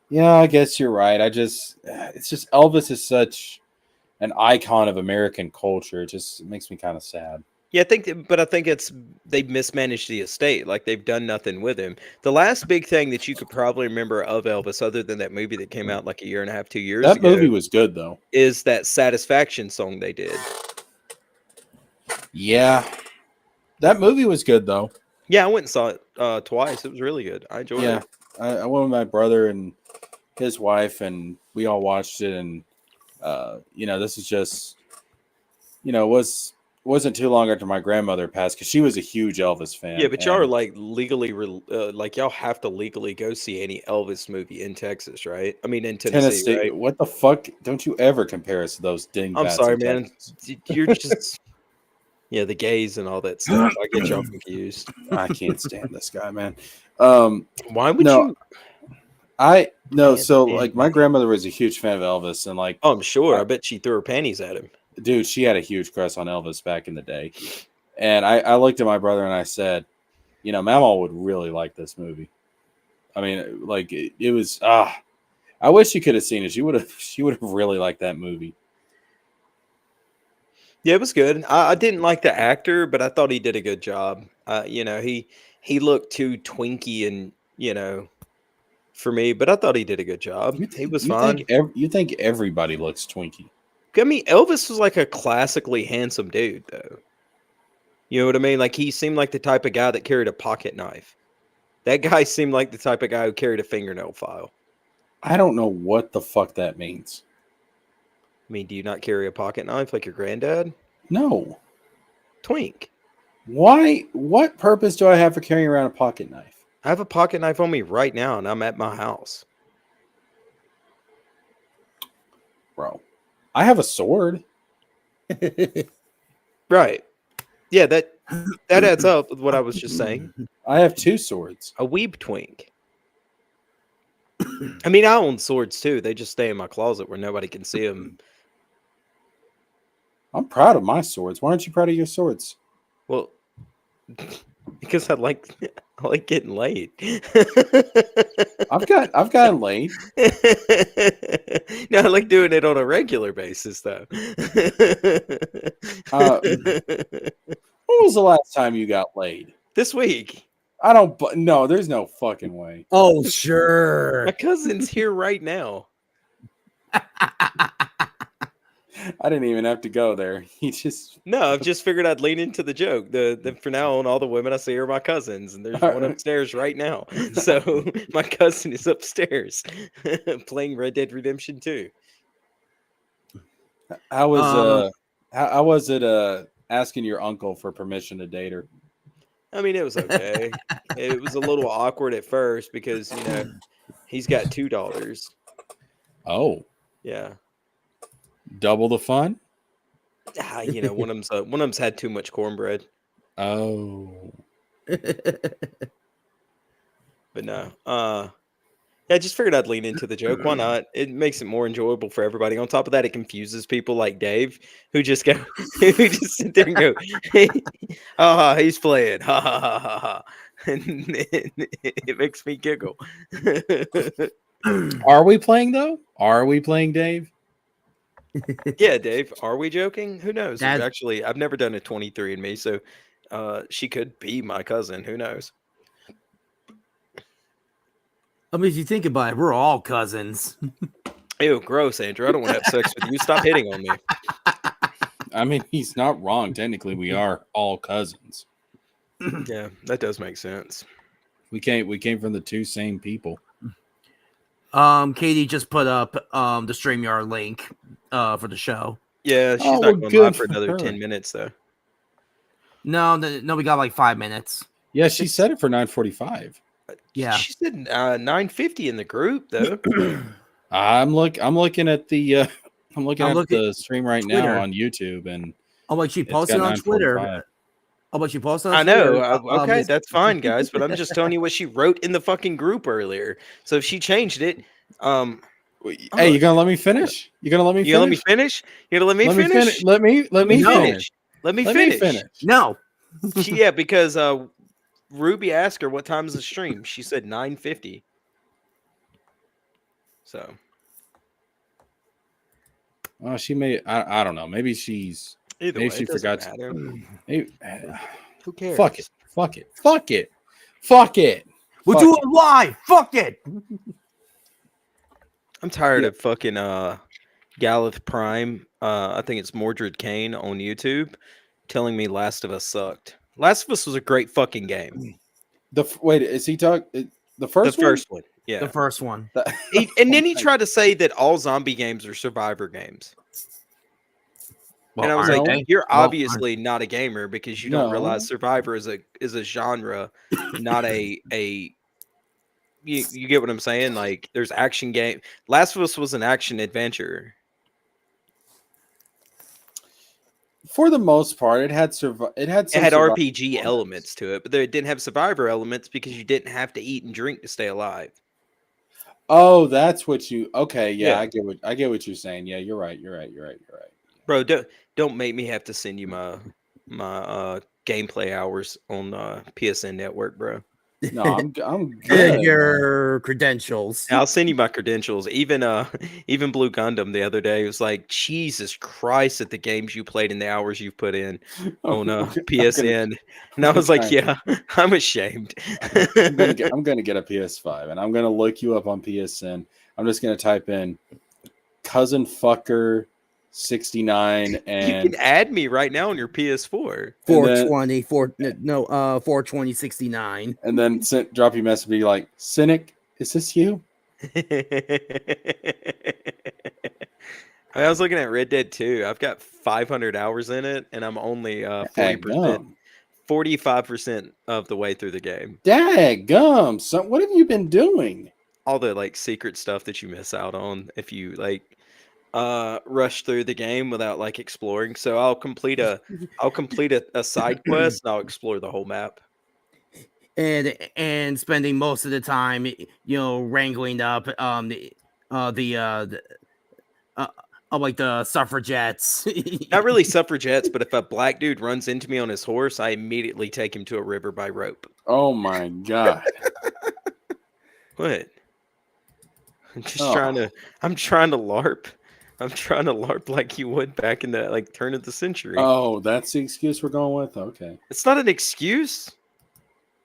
yeah. I guess you're right. It's just Elvis is such an icon of American culture. It just makes me kind of sad. Yeah, I think it's they've mismanaged the estate. Like they've done nothing with him. The last big thing that you could probably remember of Elvis, other than that movie that came out like a year and a half, 2 years That movie ago, was good though. is that Satisfaction song they did. Yeah, that movie was good though. Yeah, I went and saw it twice. It was really good. I enjoyed Yeah, it. I went with my brother and his wife, and we all watched it. And this is just wasn't too long after my grandmother passed because she was a huge Elvis fan. Yeah, but y'all are And like legally, like y'all have to legally go see any Elvis movie in Texas, right? I mean, in Tennessee, Tennessee, right? what the fuck? Don't you ever compare us to those I'm dingbats sorry, in man. Texas? You're just, yeah, the gays and all that stuff. I get y'all confused. I can't stand this guy, man. Um, Why would no, you? no. Can't So stand like, my grandmother was a huge fan of Elvis, and like, Oh, I'm sure. I, I bet she threw her panties at him. dude, she had a huge crush on Elvis back in the day. And I looked at my brother and I said, Mama would really like this movie. I mean, like it was. I wish you could have seen it. She would have really liked that movie. Yeah, it was good. I didn't like the actor, but I thought he did a good job. He looked too twinky and for me, but I thought he did a good job. He was fine. You think everybody looks twinky? I mean, Elvis was like a classically handsome dude, though. You know what I mean? Like he seemed like the type of guy that carried a pocket knife. That guy seemed like the type of guy who carried a fingernail file. I don't know what the fuck that means. I mean, do you not carry a pocket knife like your granddad? No. Twink. Why? What purpose do I have for carrying around a pocket knife? I have a pocket knife on me right now, and I'm at my house. Bro, I have a sword. Right. Yeah, that adds up with what I was just saying. I have two swords. A weeb twink. I mean, I own swords too. They just stay in my closet where nobody can see them. I'm proud of my swords. Why aren't you proud of your swords? Well, because I like getting laid. I've gotten laid. No, I like doing it on a regular basis, though. When was the last time you got laid? This week, I don't. No, there's no fucking way. Oh, sure. my cousin's here right now. I didn't even have to go there. He just. No, I've just figured I'd lean into the joke. The for now on, all the women I see are my cousins, and there's one upstairs right now. So my cousin is upstairs playing Red Dead Redemption 2. How was it asking your uncle for permission to date her? I mean, it was okay. It was a little awkward at first because he's got two daughters. Oh, Yeah. double the fun. One of them's had too much cornbread. Oh, But no. Yeah, I just figured I'd lean into the joke. Why not? It makes it more enjoyable for everybody. On top of that, it confuses people like Dave who just sit there and go, hey, he's playing. Ha ha ha ha ha. And it makes me giggle. are we playing though? Are we playing, Dave? Yeah, Dave, are we joking? Who knows? That- Actually, I've never done a 23andMe, so she could be my cousin. Who knows? I mean, if you think about it, we're all cousins. Ew, gross, Andrew. I don't want to have sex with you. Stop hitting on me. I mean, he's not wrong. Technically, we are all cousins. Yeah, that does make sense. We came from the two same people. Katie just put up the StreamYard link for the show. Yeah, she's Oh, not well, going good live for for another her. 10 minutes though. No, we got like 5 minutes. Yeah, she said it for 9:45. Yeah. She said 9:50 in the group though. I'm looking at the I'm looking I'm at looking the stream right Twitter. now on YouTube, and Oh, like she it's posted got on Twitter. 9:45. Oh, but she posted on I know. Twitter. Okay, that's fine, guys. But I'm just telling you what she wrote in the fucking group earlier. So if she changed it, Hey, you gonna let me finish? You gonna let me you gonna let me finish? finish? You gonna let me finish? Let me Let me finish. finish. Let me Let me finish. finish. No. Yeah, because Ruby asked her what time is the stream. She said 9:50. So Oh, she may. I don't know. Maybe she's. either Maybe way, she it doesn't forgot to- matter. Maybe, Who cares? fuck it. Fuck it. Fuck it. Fuck it. We'll Fuck do it. it live. Fuck it. I'm tired Yeah. of fucking Galith Prime. I think it's Mordred Kane on YouTube telling me Last of Us sucked. Last of Us was a great fucking game. Wait, is he talking the first The one? first one, yeah. The first one. And then he tried to say that all zombie games are survivor games. Well, And I was aren't like, they? you're Well, obviously not a gamer because you don't No. realize survivor is a genre, not a you get what I'm saying? Like there's action game. Last of Us was an action adventure. For the most part, it had some It had survival RPG elements. elements to it, but it didn't have survivor elements because you didn't have to eat and drink to stay alive. Oh, that's what you. Okay, yeah, Yeah. I get what you're saying. Yeah, you're right. You're right. Bro, don't make me have to send you my gameplay hours on PSN Network, bro. No, I'm good. Your credentials. I'll send you my credentials. Even even Blue Gundam the other day was like, Jesus Christ, at the games you played and the hours you've put in on PSN. And I was like, yeah, I'm ashamed. I'm gonna get a PS5 and I'm gonna look you up on PSN. I'm just gonna type in cousin fucker 69 and you can add me right now on your PS4. 420, 420, 69. and then drop you a message, be like, Cynic, is this you? I was looking at Red Dead 2. I've got 500 hours in it, and I'm only 40%, 45% of the way through the game. Daggum! So what have you been doing? All the like secret stuff that you miss out on if you like rush through the game without like exploring. So I'll complete a side quest and I'll explore the whole map. And spending most of the time, wrangling up like the suffragettes. Not really suffragettes, but if a black dude runs into me on his horse, I immediately take him to a river by rope. Oh my god! What? I'm trying to LARP. I'm trying to LARP like you would back in the like turn of the century. Oh, that's the excuse we're going with. Okay, It's not an excuse.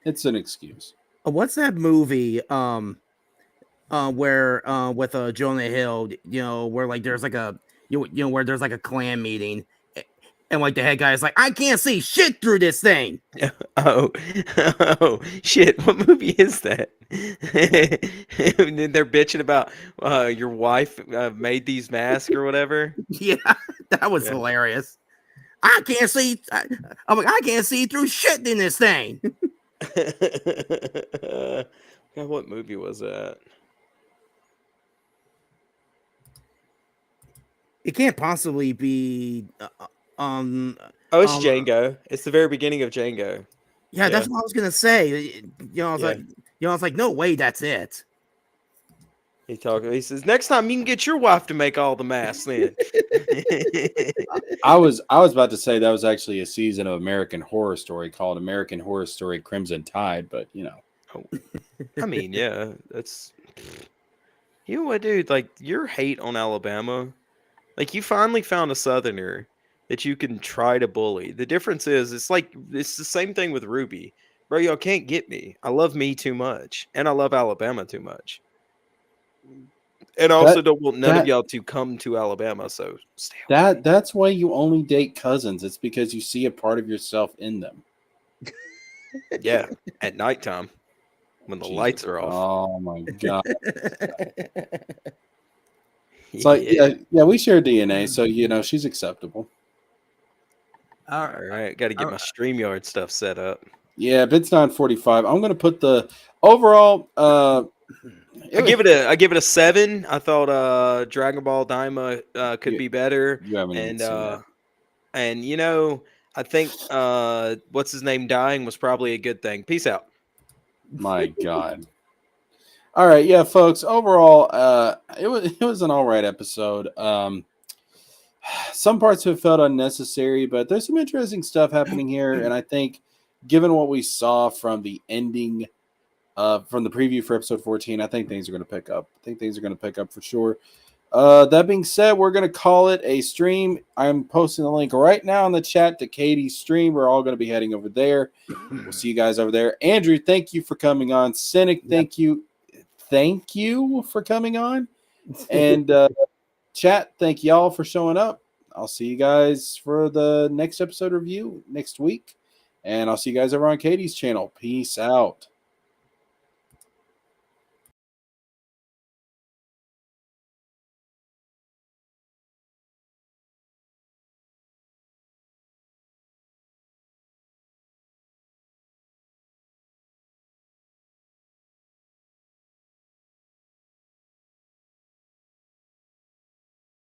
it's an excuse. What's that movie? Where with Jonah Hill, where like there's like a where there's like a clan meeting, and like the head guy is like, I can't see shit through this thing. Oh shit! What movie is that? And then they're bitching about your wife made these masks or whatever. Yeah, that was hilarious. I can't see. I'm like, I can't see through shit in this thing. God, what movie was that? It can't possibly be. Oh, it's Django. It's the very beginning of Django. Yeah, that's what I was gonna say. I was like, no way, that's it. He says, next time you can get your wife to make all the masks then. I was about to say that was actually a season of American Horror Story called American Horror Story Crimson Tide, but I mean, yeah, that's you know what, dude? Like your hate on Alabama, like you finally found a Southerner that you can try to bully. The difference is it's the same thing with Ruby. Bro, y'all can't get me. I love me too much. And I love Alabama too much. And I also don't want none of y'all to come to Alabama, so stay away. That's why you only date cousins. It's because you see a part of yourself in them. Yeah, at nighttime when the Jesus. lights are off. Oh my god. It's like yeah, we share DNA, so she's acceptable. All right, got to get my StreamYard stuff set up. Yeah, if it's 9:45, I'm gonna put the overall. I give it a 7. I thought Dragon Ball Daima could be better, You haven't even seen that. and I think what's his name dying was probably a good thing. Peace out. My God. All right, yeah, folks. Overall, it was an all right episode. Some parts have felt unnecessary, but there's some interesting stuff happening here, and I think, given what we saw from the ending, from the preview for episode 14, I think things are going to pick up. I think things are going to pick up for sure. That being said, we're going to call it a stream. I'm posting the link right now in the chat to Katie's stream. We're all going to be heading over there. We'll see you guys over there. Andrew, thank you for coming on. Cynic, thank you for coming on. And chat, thank y'all for showing up. I'll see you guys for the next episode review next week. And I'll see you guys over on Katie's channel. Peace out.